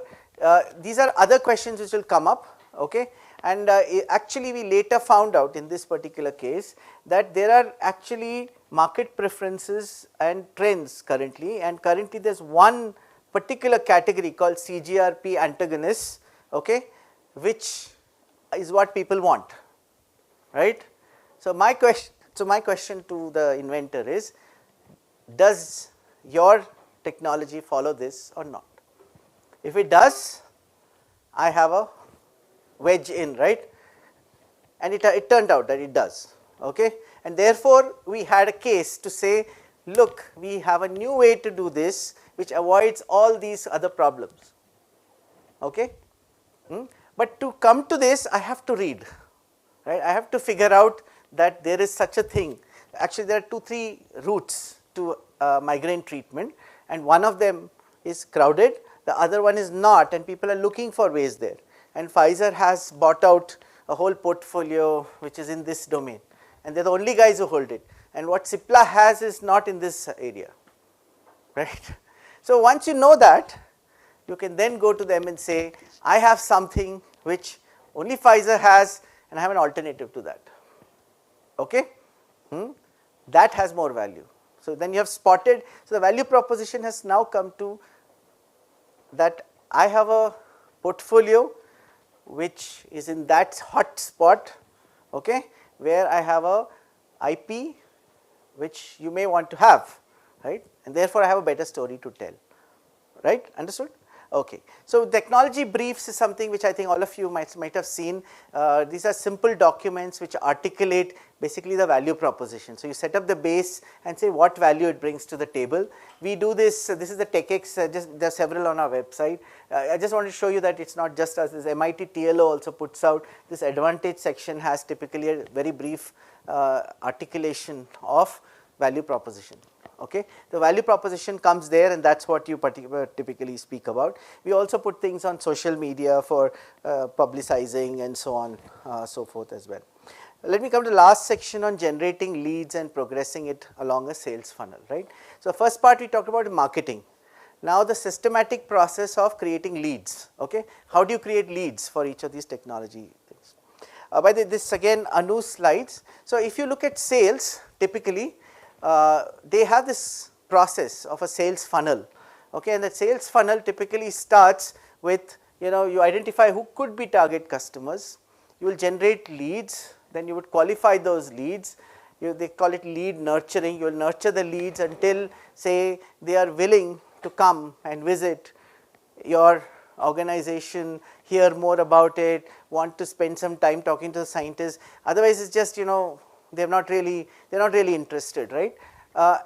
these are other questions which will come up. Okay, and actually we later found out in this particular case that there are actually market preferences and trends currently, and currently there is one particular category called CGRP antagonists, okay, which is what people want, right. So my question to the inventor is, does your technology follow this or not? If it does, I have a wedge in, right, and it turned out that it does, okay, and therefore we had a case to say, look, we have a new way to do this which avoids all these other problems, okay. But to come to this, I have to read, right, I have to figure out that there is such a thing. Actually there are 2-3 routes to migraine treatment, and one of them is crowded, the other one is not, and people are looking for ways there, and Pfizer has bought out a whole portfolio which is in this domain, and they are the only guys who hold it, and what Cipla has is not in this area, right. So once you know that, you can then go to them and say, I have something which only Pfizer has and I have an alternative to that, okay. That has more value. So then you have spotted, so the value proposition has now come to that I have a portfolio which is in that hot spot, okay, where I have a IP which you may want to have, right, and therefore I have a better story to tell, right, understood? Okay. So technology briefs is something which I think all of you might have seen. These are simple documents which articulate basically the value proposition. So you set up the base and say what value it brings to the table. We do this, this is the TechX, there are several on our website. I just want to show you that it's not just us, this MIT TLO also puts out this advantage section, has typically a very brief articulation of value proposition. Okay, the value proposition comes there, and that's what you typically speak about. We also put things on social media for publicizing and so on, so forth as well. Let me come to the last section on generating leads and progressing it along a sales funnel, right. So first part we talked about marketing. Now the systematic process of creating leads, okay. How do you create leads for each of these technology things? By this again Anu's slides. So if you look at sales, typically they have this process of a sales funnel, okay, and the sales funnel typically starts with, you identify who could be target customers, you will generate leads, then you would qualify those leads, they call it lead nurturing, you will nurture the leads until say they are willing to come and visit your organization, hear more about it, want to spend some time talking to the scientists, otherwise it's just they're not really interested, right,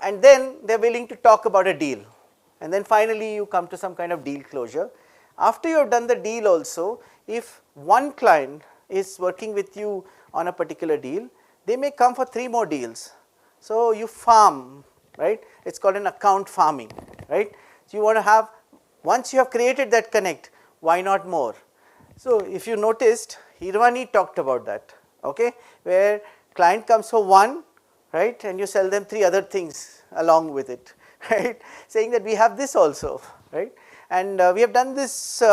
and then they're willing to talk about a deal, and then finally you come to some kind of deal closure. After you have done the deal also, if one client is working with you on a particular deal, they may come for 3 more deals. So you farm, right, it's called an account farming, right. So you want to have, once you have created that connect, why not more? So if you noticed, Hirvani talked about that, okay, where client comes for 1, right, and you sell them 3 other things along with it, right, saying that we have this also, right, and we have done this.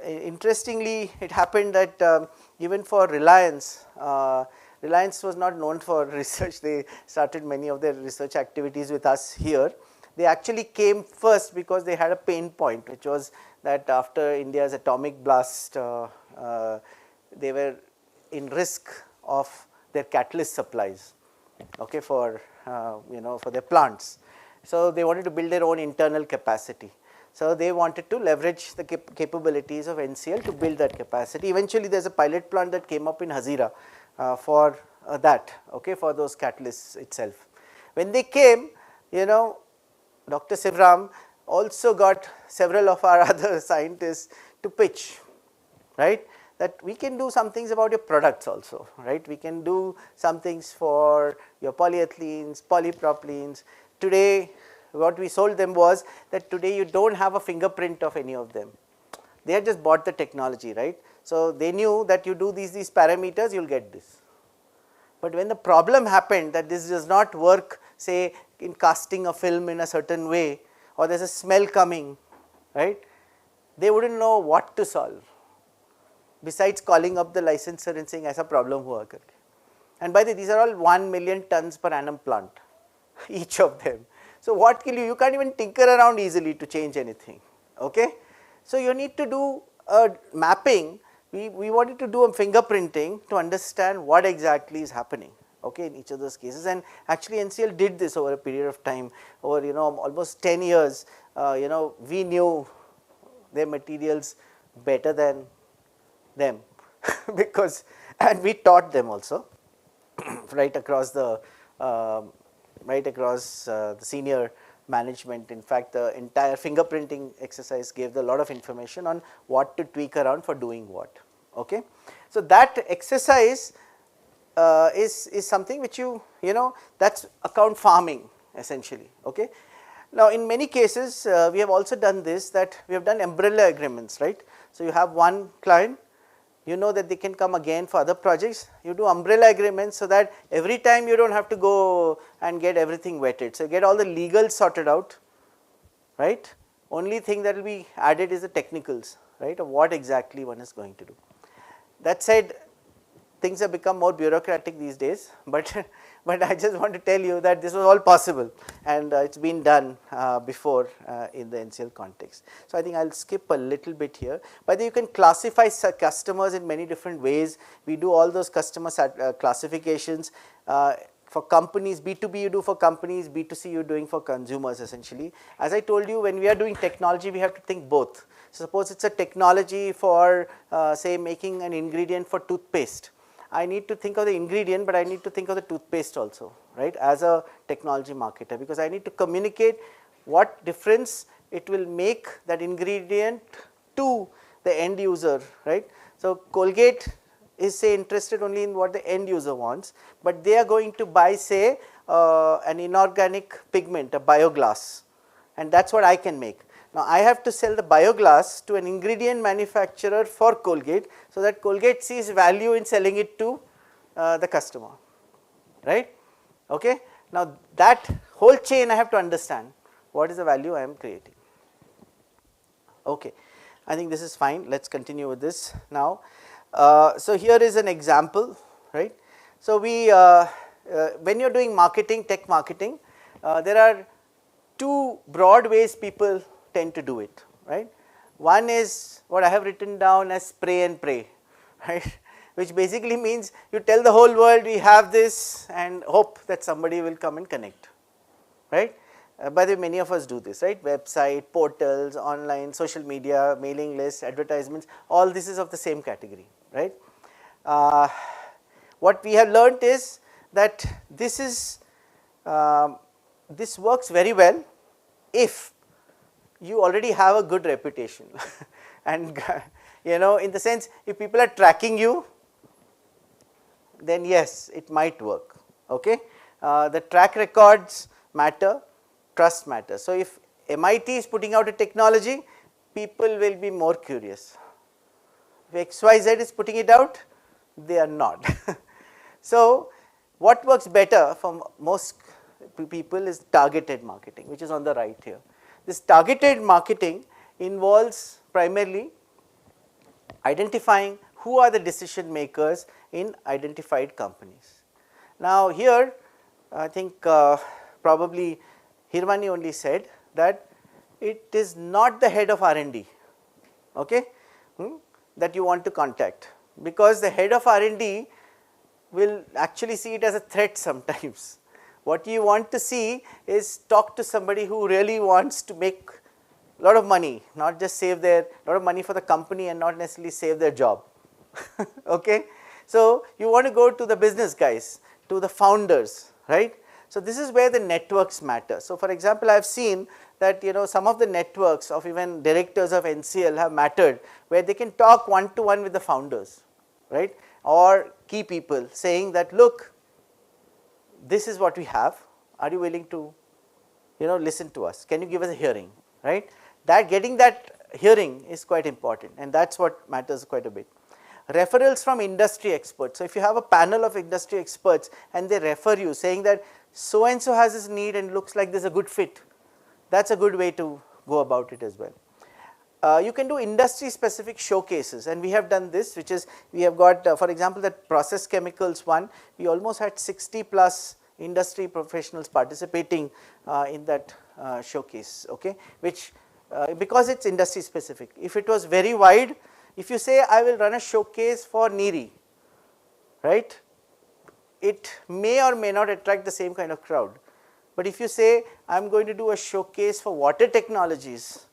Interestingly, it happened that even for Reliance, Reliance was not known for research. They started many of their research activities with us here, They actually came first because they had a pain point, which was that after India's atomic blast, they were in risk of their catalyst supplies, okay, for for their plants. So they wanted to build their own internal capacity. So they wanted to leverage the capabilities of NCL to build that capacity. Eventually, there's a pilot plant that came up in Hazira for that, okay, for those catalysts itself. When they came, Dr. Sivram also got several of our other scientists to pitch, right, that we can do some things about your products also, right. We can do some things for your polyethylenes, polypropylenes. Today, what we sold them was that today you don't have a fingerprint of any of them. They had just bought the technology, right. So they knew that you do these parameters, you will get this. But when the problem happened that this does not work, say in casting a film in a certain way, or there is a smell coming, right, they would not know what to solve, besides calling up the licensor and saying aisa problem hua karke. And by the way, these are all 1 million tons per annum plant, each of them. So what will you can't even tinker around easily to change anything, okay. So you need to do a mapping. We wanted to do a fingerprinting to understand what exactly is happening, okay, in each of those cases. And actually NCL did this over a period of time, over almost 10 years. We knew their materials better than them because, and we taught them also right across the senior management. In fact, the entire fingerprinting exercise gave a lot of information on what to tweak around for doing what, okay. So that exercise is something which that's account farming essentially, okay. Now in many cases we have also done this, that we have done umbrella agreements, right. So you have one client, that they can come again for other projects, you do umbrella agreements so that every time you do not have to go and get everything vetted. So you get all the legals sorted out, right. Only thing that will be added is the technicals, right, of what exactly one is going to do. That said, things have become more bureaucratic these days, but I just want to tell you that this was all possible, and it's been done before in the NCL context. So I think I'll skip a little bit here. But you can classify customers in many different ways. We do all those customer classifications for companies. B2B you do for companies, B2C you're doing for consumers essentially. As I told you, when we are doing technology, we have to think both. So suppose it's a technology for say making an ingredient for toothpaste. I need to think of the ingredient, but I need to think of the toothpaste also, right, as a technology marketer, because I need to communicate what difference it will make, that ingredient, to the end user, right. So Colgate is say interested only in what the end user wants, but they are going to buy say an inorganic pigment, a bioglass, and that is what I can make. Now I have to sell the bioglass to an ingredient manufacturer for Colgate, so that Colgate sees value in selling it to the customer, right, okay. Now that whole chain I have to understand what is the value I am creating, okay. I think this is fine, let us continue with this now. So here is an example, right. So we when you are doing marketing, tech marketing, there are two broad ways people tend to do it, right. One is what I have written down as spray and pray, right, which basically means you tell the whole world we have this and hope that somebody will come and connect, right. By the way, many of us do this, right, website, portals, online, social media, mailing lists, advertisements, all this is of the same category, right. What we have learnt is that this works very well if you already have a good reputation and in the sense, if people are tracking you, then yes, it might work, okay. The track records matter, trust matters. So if MIT is putting out a technology, people will be more curious. If XYZ is putting it out, they are not. So what works better for most people is targeted marketing, which is on the right here. This targeted marketing involves primarily identifying who are the decision makers in identified companies. Now here I think probably Hirmani only said that it is not the head of R&D, okay, that you want to contact, because the head of R&D will actually see it as a threat sometimes. What you want to see is talk to somebody who really wants to make a lot of money, not just save their lot of money for the company and not necessarily save their job. Okay, so you want to go to the business guys, to the founders, right? So this is where the networks matter. So for example, I have seen that some of the networks of even directors of NCL have mattered, where they can talk one to one with the founders, right, or key people, saying that look, this is what we have, are you willing to listen to us, can you give us a hearing, right? That getting that hearing is quite important, and that's what matters quite a bit. Referrals from industry experts. So if you have a panel of industry experts and they refer you saying that so and so has this need and looks like there's a good fit, that's a good way to go about it as well. You can do industry specific showcases, and we have done this, which is we have got for example that process chemicals one, we almost had 60 plus industry professionals participating in that showcase, okay, which because it's industry specific. If it was very wide, if you say I will run a showcase for Niri, right, it may or may not attract the same kind of crowd. But if you say I am going to do a showcase for water technologies,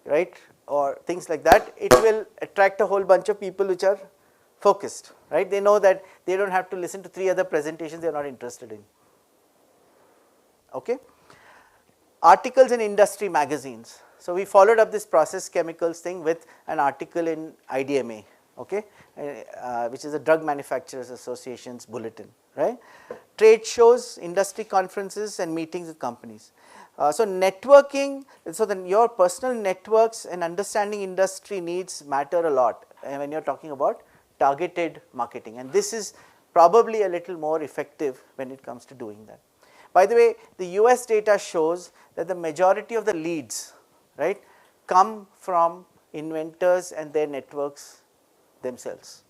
right, or things like that, it will attract a whole bunch of people which are focused, right. They know that they don't have to listen to 3 other presentations they are not interested in. Okay. Articles in industry magazines. So we followed up this process chemicals thing with an article in IDMA, okay, which is a Drug Manufacturers Association's bulletin, right. Trade shows, industry conferences and meetings with companies. So networking, so then your personal networks and understanding industry needs matter a lot when you are talking about targeted marketing, and this is probably a little more effective when it comes to doing that. By the way, the US data shows that the majority of the leads, right, come from inventors and their networks themselves,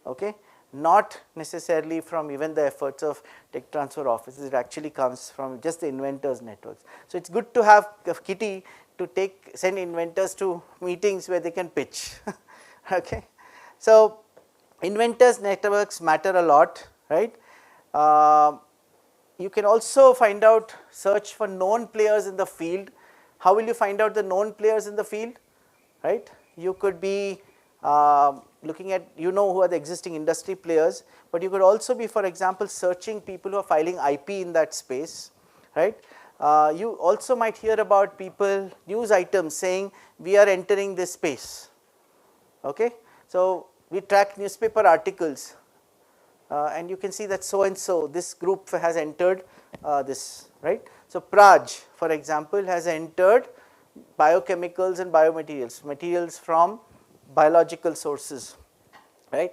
okay, not necessarily from even the efforts of tech transfer offices. It actually comes from just the inventors networks. So it's good to have a kitty to send inventors to meetings where they can pitch. Okay, so inventors networks matter a lot, right. You can also find out, search for known players in the field. How will you find out the known players in the field, right? You could be looking at, who are the existing industry players, but you could also be, for example, searching people who are filing IP in that space, right. You also might hear about people, news items saying we are entering this space, okay. So we track newspaper articles, and you can see that so and so this group has entered this, right. So Praj, for example, has entered biochemicals and biomaterials, materials from biological sources, right.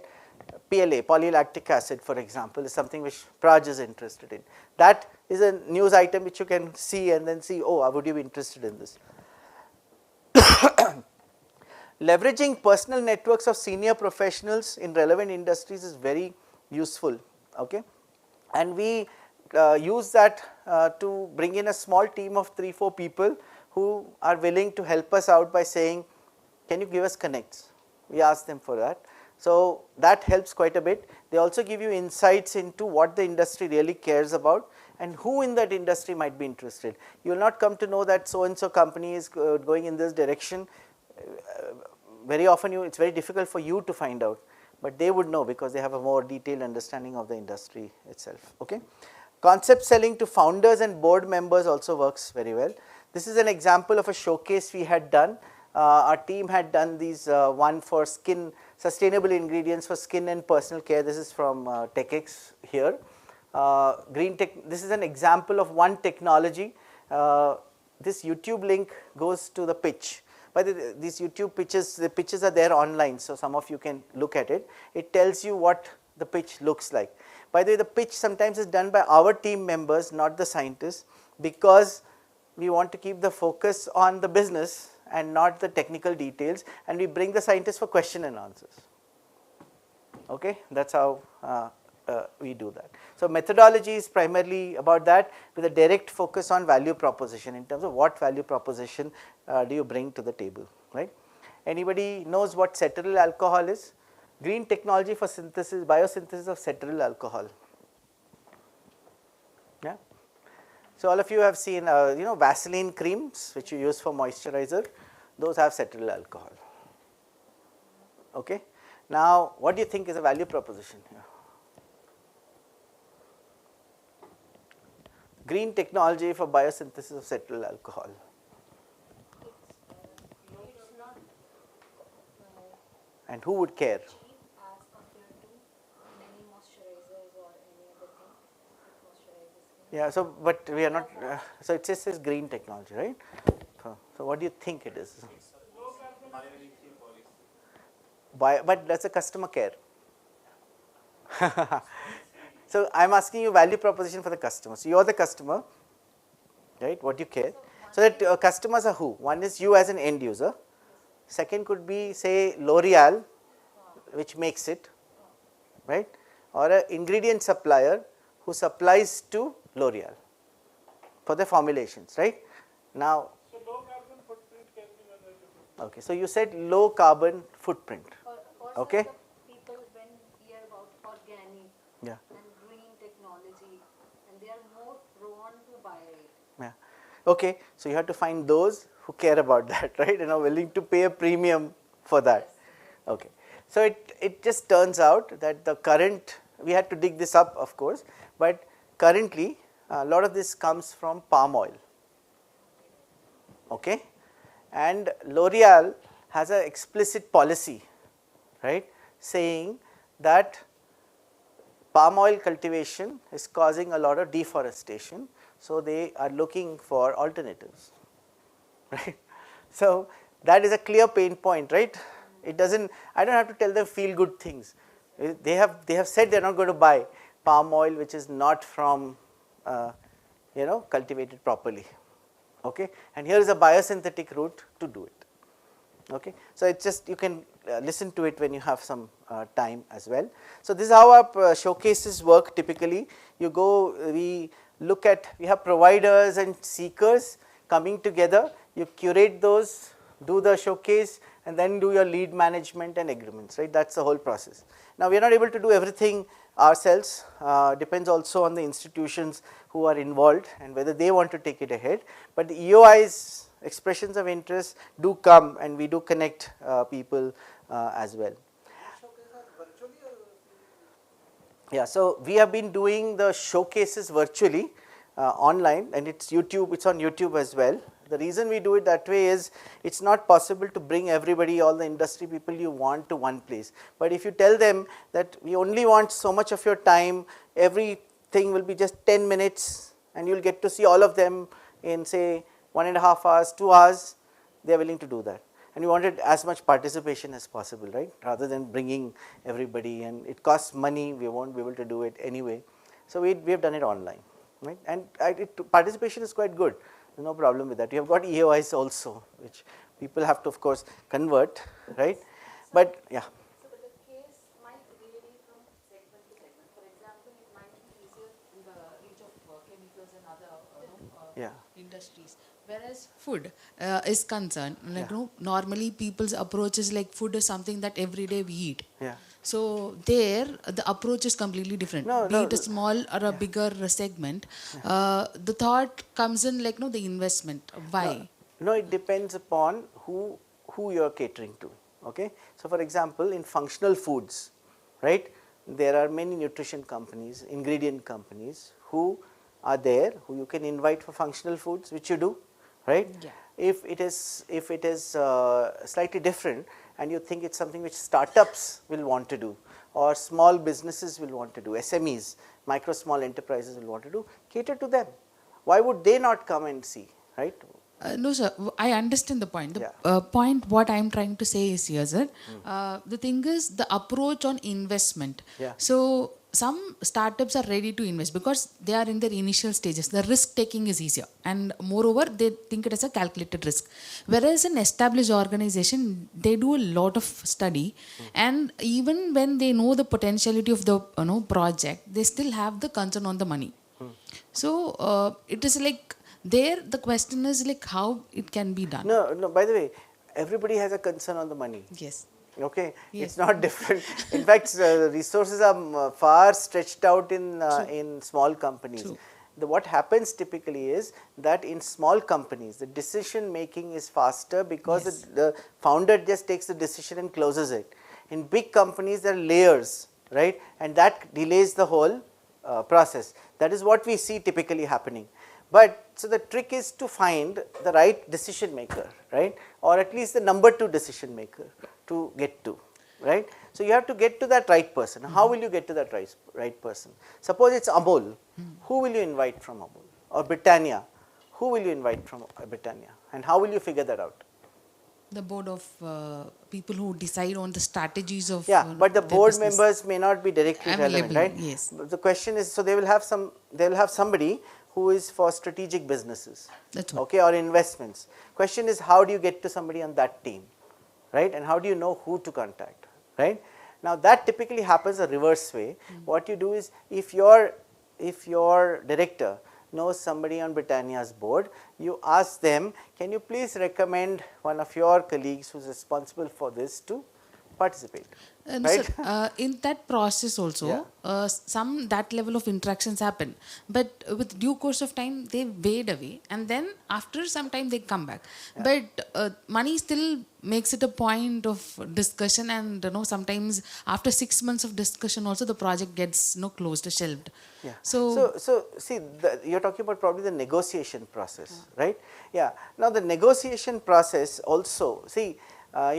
PLA, polylactic acid, for example, is something which Praj is interested in. That is a news item which you can see and then see, oh, would you be interested in this? Leveraging personal networks of senior professionals in relevant industries is very useful, okay, and we use that to bring in a small team of 3-4 people who are willing to help us out by saying, can you give us connects? We ask them for that. So that helps quite a bit. They also give you insights into what the industry really cares about and who in that industry might be interested. You will not come to know that so and so company is going in this direction. Very often it's very difficult for you to find out, but they would know because they have a more detailed understanding of the industry itself, okay. Concept selling to founders and board members also works very well. This is an example of a showcase we had done. Our team had done these one for skin, sustainable ingredients for skin and personal care. This is from TechX here. Green Tech, this is an example of one technology. This YouTube link goes to the pitch. By these YouTube pitches, the pitches are there online, so some of you can look at it. It tells you what the pitch looks like. By the way, the pitch sometimes is done by our team members, not the scientists, because we want to keep the focus on the business and not the technical details, and we bring the scientists for question and answers. Okay, that's how we do that. So methodology is primarily about that, with a direct focus on value proposition, in terms of what value proposition do you bring to the table, right? Anybody knows what cetearyl alcohol is? Green technology for synthesis, biosynthesis of cetearyl alcohol. Yeah. So all of you have seen, Vaseline creams which you use for moisturizer. Those have cetearyl alcohol. Okay. Now, what do you think is a value proposition here? Green technology for biosynthesis of cetyl alcohol. It's not And who would care? cheap as compared to many moisturizers or any other thing that moisturizes skin. Yeah, so but we are not, so it says green technology, right? So what do you think it is? But that's a customer care. So I'm asking you value proposition for the customer. So you're the customer, right? What do you care? So that customers are who? One is you as an end user. Second could be, say, L'Oreal, which makes it, right? Or an ingredient supplier who supplies to L'Oreal for the formulations, right? Now, So low carbon footprint can be one of the. okay, so you said low carbon footprint. For Okay. some of the people when hear about organic Yeah. and green technology, and they are more prone to buy it. Yeah. Okay, so you have to find those who care about that, right, and are willing to pay a premium for that. Okay. So it just turns out that the current, we had to dig this up, of course, but currently a lot of this comes from palm oil. Okay, and L'Oreal has an explicit policy, right, saying that palm oil cultivation is causing a lot of deforestation, so they are looking for alternatives, right. So that is a clear pain point, right. It doesn't, I don't have to tell them feel good things. They have said they are not going to buy palm oil which is not from cultivated properly. Okay, and here is a biosynthetic route to do it. Okay, so it's just, you can listen to it when you have some time as well. So this is how our showcases work typically. You go, we have providers and seekers coming together, you curate those, do the showcase, and then do your lead management and agreements, right. That's the whole process. Now we are not able to do everything ourselves, depends also on the institutions who are involved and whether they want to take it ahead, but the EOIs, expressions of interest, do come, and we do connect people as well. Yeah, so we have been doing the showcases virtually online, and it's on YouTube as well. The reason we do it that way is it's not possible to bring everybody, all the industry people you want, to one place. But if you tell them that we only want so much of your time, everything will be just 10 minutes and you will get to see all of them in, say, 1.5 hours, 2 hours, they are willing to do that. And we wanted as much participation as possible, right, rather than bringing everybody, and it costs money, we won't be able to do it anyway. So we have done it online, right, and participation is quite good. There's no problem with that. You have got EOIs also, which people have to, of course, convert, right? But yeah. So but the case might vary from segment to segment. For example, it might be easier in the reach of chemicals and other Yeah. industries. Whereas food is concerned, like, Yeah. normally people's approach is like food is something that every day we eat. Yeah. So there, the approach is completely different. Be it a small or a bigger segment, the thought comes in like, the investment. Why? No, it depends upon who you are catering to. Okay, so for example, in functional foods, right, there are many nutrition companies, ingredient companies who are there, who you can invite for functional foods, which you do, right? Yeah. If it is slightly different, and you think it's something which startups will want to do, or small businesses will want to do, SMEs, micro small enterprises will want to do, cater to them. Why would they not come and see, right? No, sir. I understand the point. The Yeah. point what I am trying to say is here, sir. The thing is the approach on investment. Yeah. So some startups are ready to invest because they are in their initial stages. The risk taking is easier, and moreover, they think it as a calculated risk. Whereas an established organization, they do a lot of study, and even when they know the potentiality of the project, they still have the concern on the money. So it is like there. The question is like how it can be done. No, by the way, everybody has a concern on the money. Yes. Okay, Yes. it's not different. In fact, resources are far stretched out in small companies. True. What happens typically is that in small companies, the decision making is faster because Yes. the founder just takes the decision and closes it. In big companies, there are layers, right, and that delays the whole process. That is what we see typically happening. But so the trick is to find the right decision maker, right, or at least the number 2 decision maker to get to, right. So you have to get to that right person. How will you get to that right person? Suppose it's Amol, who will you invite from Amol? Or Britannia, who will you invite from Britannia? And how will you figure that out? The board of people who decide on the strategies of but the their board business. members may not be directly relevant, Available, right? yes. But the question is, so they will have somebody who is for strategic businesses, That's what. okay, or investments. Question is, how do you get to somebody on that team, right? And how do you know who to contact, right? Now that typically happens a reverse way. What you do is, if your director knows somebody on Britannia's board, you ask them, can you please recommend one of your colleagues who is responsible for this to participate, And right? sir, in that process also, Yeah. some that level of interactions happen, but with due course of time they fade away, and then after some time they come back. But money still makes it a point of discussion, and sometimes after 6 months of discussion also the project gets closed or shelved. Yeah. So, So see, you're talking about probably the negotiation process, right? Yeah. Now the negotiation process also, see,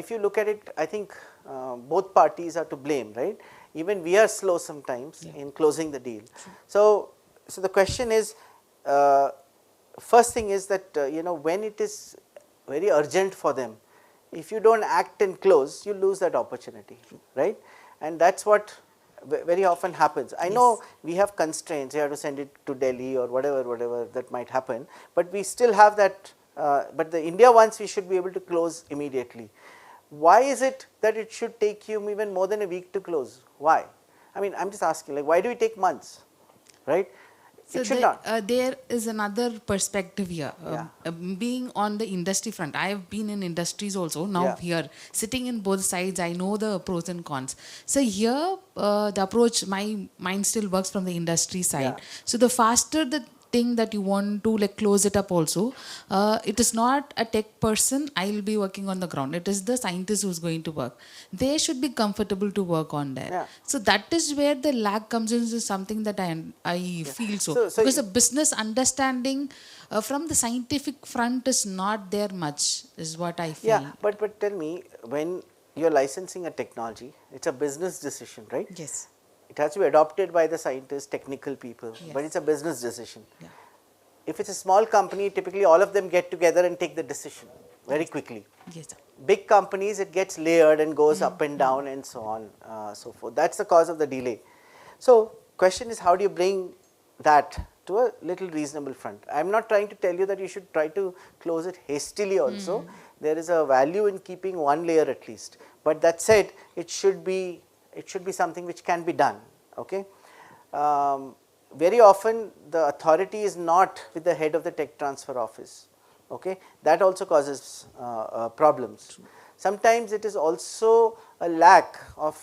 if you look at it, I think both parties are to blame, right? Even we are slow sometimes in closing the deal. So the question is, first thing is that when it is very urgent for them, if you don't act and close, you lose that opportunity, right? And that's what very often happens. I know we have constraints, you have to send it to Delhi or whatever that might happen, but we still have that, but the India ones we should be able to close immediately. Why is it that it should take you even more than a week to close? Why? I mean, I'm just asking, like, why do we take months, right? so It should not. there is another perspective here. Yeah. Being on the industry front, I have been in industries also. Now Yeah. here, sitting in both sides, I know the pros and cons. So here, the approach, my mind still works from the industry side. Yeah. So the faster the thing that you want to close it up also, it is not a tech person I will be working on the ground. It is the scientist who's going to work. They should be comfortable to work on that. Yeah. So that is where the lag comes in, is something that I feel so. So Because the business understanding from the scientific front is not there much, is what I feel. Yeah, but tell me, when you're licensing a technology, it's a business decision, right? Yes. It has to be adopted by the scientists, technical people, Yes. but it's a business decision. Yeah. If it's a small company, typically all of them get together and take the decision very quickly. Yes, sir. Big companies, it gets layered and goes up and down and so on, so forth. That's the cause of the delay. So question is, how do you bring that to a little reasonable front? I'm not trying to tell you that you should try to close it hastily also. There is a value in keeping one layer at least. But that said, it should be something which can be done. Okay. Very often the authority is not with the head of the tech transfer office. Okay. That also causes problems. Sometimes it is also a lack of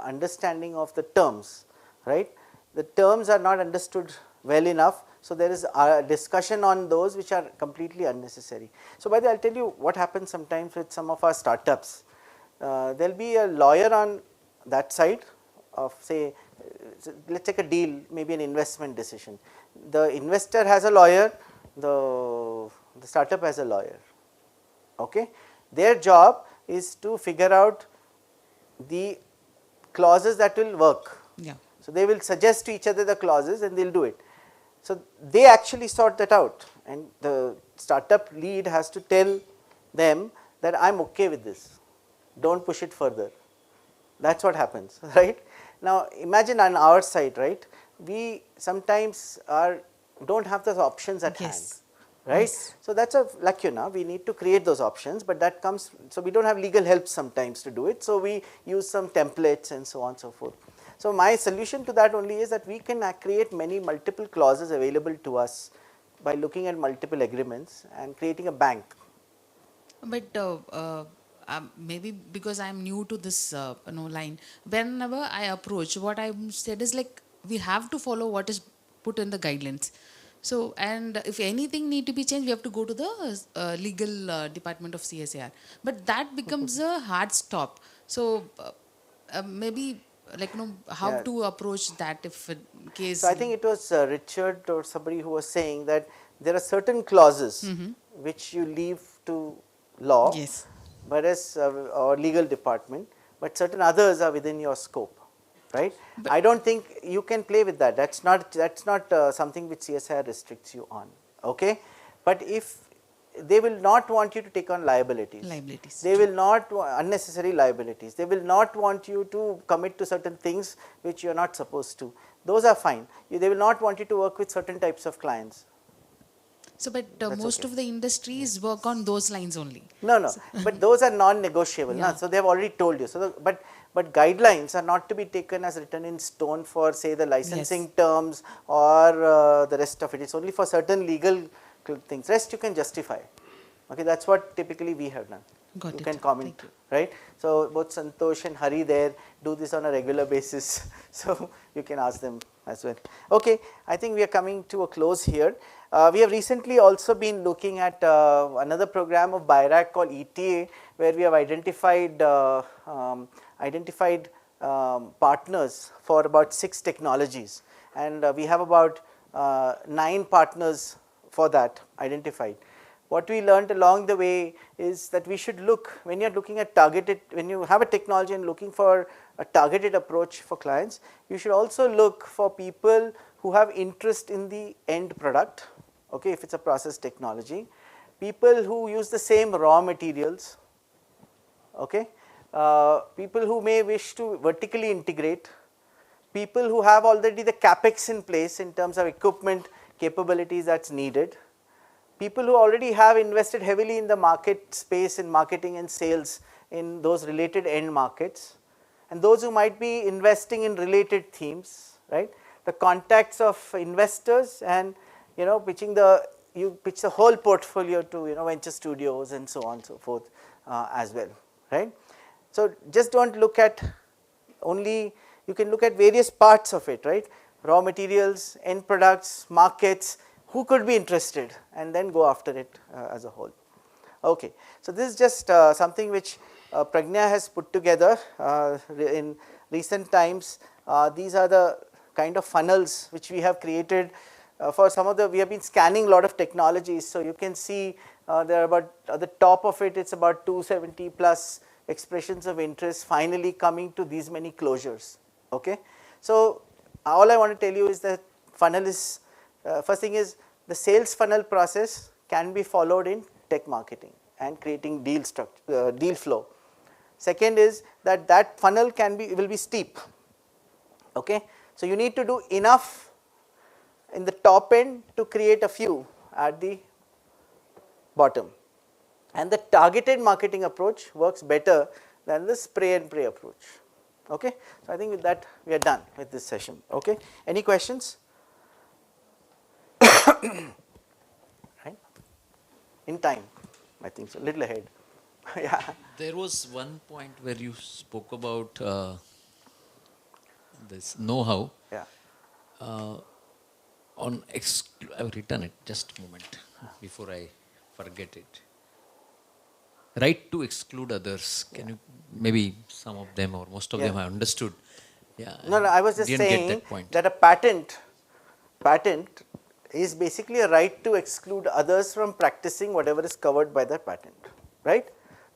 understanding of the terms, right? The terms are not understood well enough, so there is a discussion on those which are completely unnecessary. So by the way, I'll tell you what happens sometimes with some of our startups. There will be a lawyer on that side of, say, let's take a deal, maybe an investment decision. The investor has a lawyer, the startup has a lawyer. Okay? Their job is to figure out the clauses that will work. Yeah. So they will suggest to each other the clauses and they will do it. So they actually sort that out, and the startup lead has to tell them that I'm okay with this, don't push it further. That's what happens, right? Now imagine on our side, right, we sometimes don't have those options at hand, Yes. right. Yes. So that's a lacuna, we need to create those options, but that comes, so we don't have legal help sometimes to do it, so we use some templates and so on and so forth. So my solution to that only is that we can create many multiple clauses available to us by looking at multiple agreements and creating a bank. But maybe because I'm new to this line, whenever I approach, what I said is like we have to follow what is put in the guidelines. So, and if anything need to be changed, we have to go to the legal department of CSAR. But that becomes a hard stop. So, maybe like how Yeah. to approach that if in case. So I think it was Richard or somebody who was saying that there are certain clauses which you leave to law, Yes. whereas or legal department, but certain others are within your scope, right? I don't think you can play with that. That's not something which CSIR restricts you on. Okay, but if they will not want you to take on liabilities. Liabilities, They will not unnecessary liabilities. They will not want you to commit to certain things which you are not supposed to. Those are fine. They will not want you to work with certain types of clients. So, but most okay. of the industries work on those lines only. No, but those are non-negotiable. Yeah. So they have already told you. So, but guidelines are not to be taken as written in stone for, say, the licensing terms or the rest of it. It's only for certain legal things. Rest you can justify. Okay, that's what typically we have done. Got you it. can comment, right? So both Santosh and Hari there do this on a regular basis. So you can ask them as well. Okay, I think we are coming to a close here. We have recently also been looking at another program of BIRAC called ETA, where we have identified partners for about 6 technologies, and we have about 9 partners for that identified. What we learned along the way is that we should look, when you are looking at targeted, when you have a technology and looking for a targeted approach for clients, you should also look for people who have interest in the end product, okay, if it is a process technology, people who use the same raw materials, okay, people who may wish to vertically integrate, people who have already the capex in place in terms of equipment capabilities that is needed, people who already have invested heavily in the market space in marketing and sales in those related end markets, and those who might be investing in related themes, right. The contacts of investors, and you pitch the whole portfolio to venture studios and so on and so forth as well, right. So just don't look at only, you can look at various parts of it, right, raw materials, end products, markets, who could be interested, and then go after it as a whole. Okay, so this is just something which Pragnya has put together in recent times. These are the kind of funnels which we have created for some of the, we have been scanning a lot of technologies, so you can see there are about, at the top of it, it's about 270 plus expressions of interest finally coming to these many closures. Okay, so all I want to tell you is that funnel is, first thing is the sales funnel process can be followed in tech marketing and creating deal structure, deal flow. Second is that funnel will be steep. Okay, so you need to do enough in the top end to create a few at the bottom, and the targeted marketing approach works better than the spray and pray approach. Okay, so I think with that we are done with this session. Okay, any questions? Right, in time, I think so, little ahead. Yeah. There was one point where you spoke about this know-how. Yeah. I've written it, just a moment before I forget it. Right to exclude others. Can you, maybe some of them or most of them I understood. Yeah. No, I was just didn't get saying that point. that a patent is basically a right to exclude others from practicing whatever is covered by the patent, right?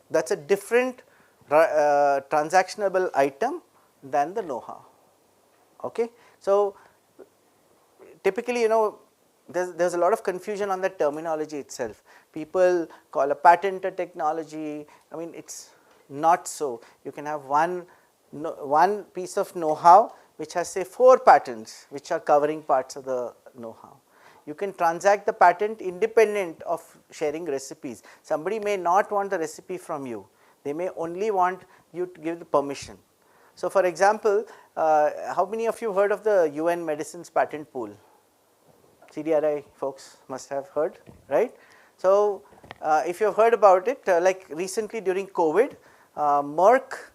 That's a different transactionable item than the know-how. Okay, so typically, there's a lot of confusion on the terminology itself. People call a patent a technology. I mean, it's not so. You can have one one piece of know-how which has say 4 patents which are covering parts of the know-how. You can transact the patent independent of sharing recipes. Somebody may not want the recipe from you, they may only want you to give the permission. So, for example, how many of you heard of the UN medicines patent pool? CDRI folks must have heard, right? So, if you have heard about it, like recently during COVID, Merck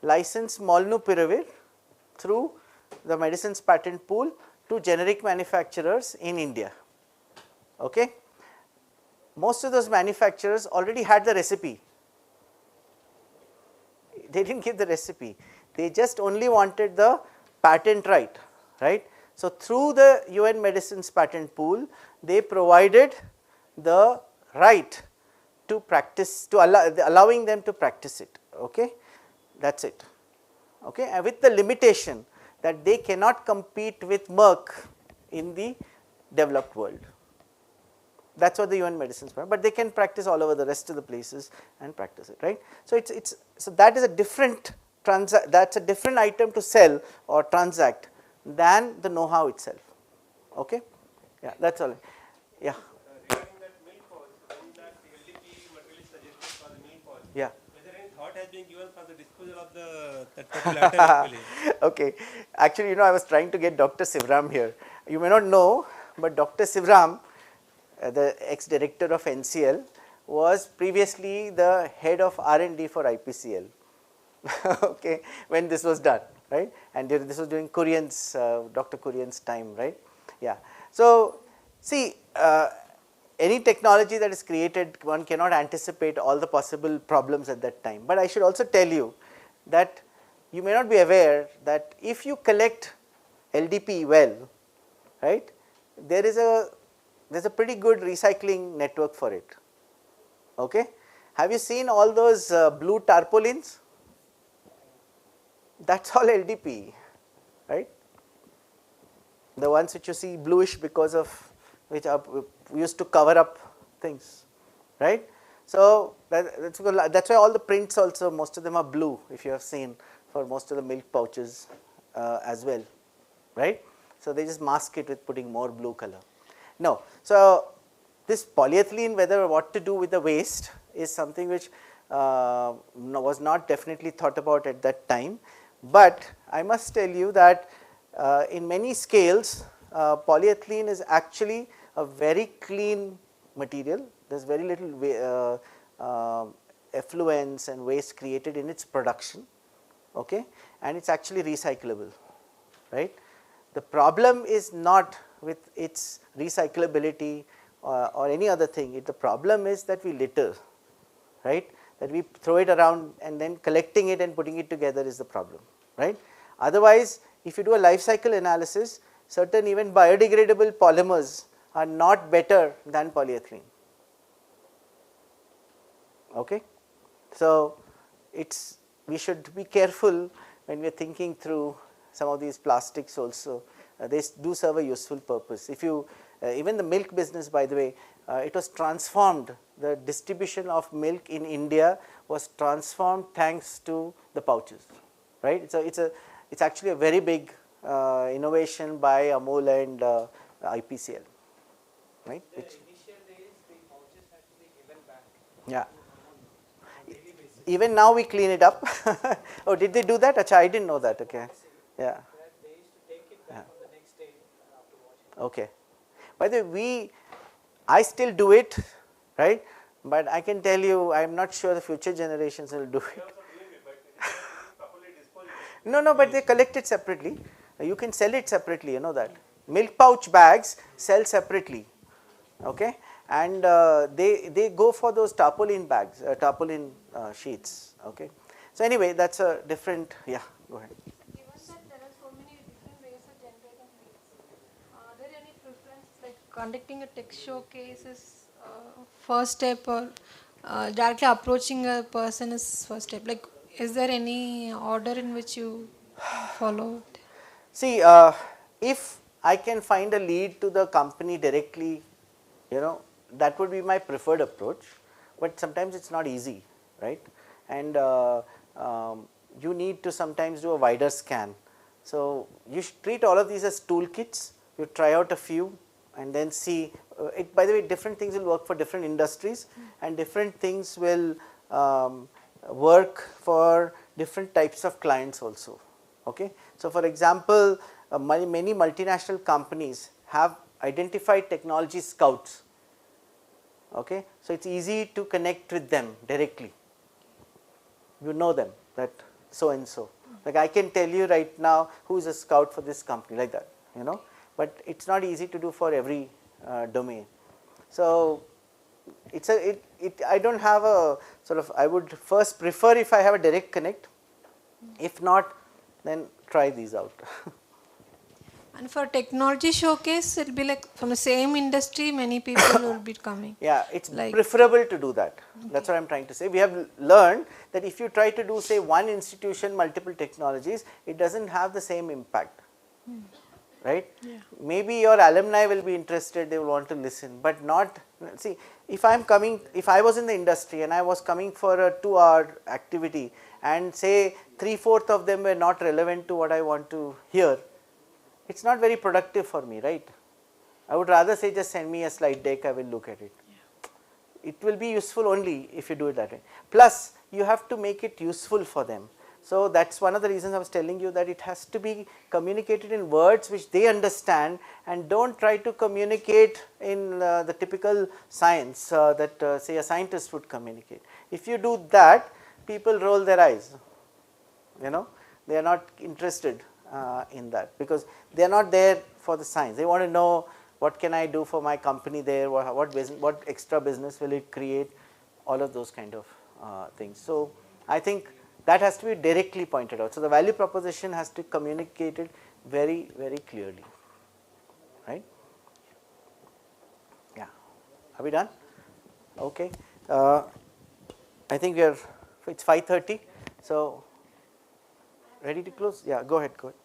licensed Molnupiravir through the medicines patent pool to generic manufacturers in India. Okay? Most of those manufacturers already had the recipe. They didn't give the recipe, they just only wanted the patent right? So, through the UN medicines patent pool, they provided the right to practice, to allowing them to practice it, okay? That is it, okay? And with the limitation that they cannot compete with Merck in the developed world. That is what the UN medicines, but they can practice all over the rest of the places and practice it, right? So, so that is a different that is a different item to sell or transact than the know-how itself, okay? Yeah, that is all. Yeah. Regarding that milk pouch, when that LDP material is suggested for the milk pouch, Yeah. whether any thought has been given for the disposal of that particular item actually? Okay, actually, I was trying to get Dr. Sivram here. You may not know, but Dr. Sivram, the ex-director of NCL, was previously the head of R&D for IPCL. Okay, when this was done, right? And this was during Kurian's, Dr. Kurian's time, right? Yeah. So, see, any technology that is created, one cannot anticipate all the possible problems at that time. But I should also tell you that you may not be aware that if you collect LDP well, right, there is a pretty good recycling network for it. Okay? Have you seen all those blue tarpaulins? That is all LDP, right? The ones which you see bluish because of which are used to cover up things, right? So, that's why all the prints also, most of them are blue, if you have seen, for most of the milk pouches as well, right? So, they just mask it with putting more blue color. No, so this polyethylene, whether what to do with the waste is something which was not definitely thought about at that time, but I must tell you that in many scales polyethylene is actually a very clean material. There is very little effluence and waste created in its production, okay, and it is actually recyclable, right. The problem is not with its recyclability or any other thing. The problem is that we litter, right, that we throw it around and then collecting it and putting it together is the problem, right. Otherwise, if you do a life cycle analysis, certain even biodegradable polymers are not better than polyethylene, okay. So, we should be careful when we are thinking through some of these plastics also. They do serve a useful purpose. If you even the milk business, by the way, it was transformed. The distribution of milk in India was transformed thanks to the pouches, right. So, it's actually a very big innovation by Amul and IPCL, right. In the initial days, the pouches had to be given back. Yeah. On daily basis. Even now we clean it up. Oh, did they do that? Achha, I didn't know that. Okay. Yeah. They used to take it back on the next day after washing. Okay. By the way, I still do it, right? But I can tell you, I am not sure the future generations will do it. No, but they collect it separately. You can sell it separately, you know that. Milk pouch bags sell separately, okay? And they go for those tarpaulin bags, tarpaulin sheets, okay? So anyway, that's a different, yeah, go ahead. Given that there are so many different ways of generating leads, are there any preference like conducting a tech showcase is first step or directly approaching a person is first step? Like, is there any order in which you follow it? See, if I can find a lead to the company directly, that would be my preferred approach, but sometimes it's not easy, right? And you need to sometimes do a wider scan. So you should treat all of these as toolkits. You try out a few and then see. By the way, different things will work for different industries, and different things will work for different types of clients also. Okay. So for example, many multinational companies have identified technology scouts. Okay. So it's easy to connect with them directly. You know them, that so and so. Like I can tell you right now who is a scout for this company, like that, you know, but it's not easy to do for every domain. So it's I don't have a sort of, I would first prefer if I have a direct connect. If not, then try these out. And for technology showcase, it'll be like from the same industry, many people will be coming. Yeah, it's like preferable to do that. That's what I'm trying to say. We have learned that if you try to do, say, one institution, multiple technologies, it doesn't have the same impact. Right? Yeah. Maybe your alumni will be interested, they will want to listen, but not, see, if I was in the industry and I was coming for a 2-hour activity and say 3/4 of them were not relevant to what I want to hear, it's not very productive for me, right? I would rather say just send me a slide deck, I will look at it. It will be useful only if you do it that way. Plus, you have to make it useful for them. So that's one of the reasons I was telling you that it has to be communicated in words which they understand, and don't try to communicate in the typical science that say a scientist would communicate. If you do that, people roll their eyes, you know, they are not interested in that, because they are not there for the science. They want to know what can I do for my company there, what extra business will it create, all of those kind of things. So I think that has to be directly pointed out. So the value proposition has to be communicated very, very clearly, right? Yeah. Are we done? Okay. I think we are, it's 5:30. So ready to close? Yeah, go ahead, go ahead.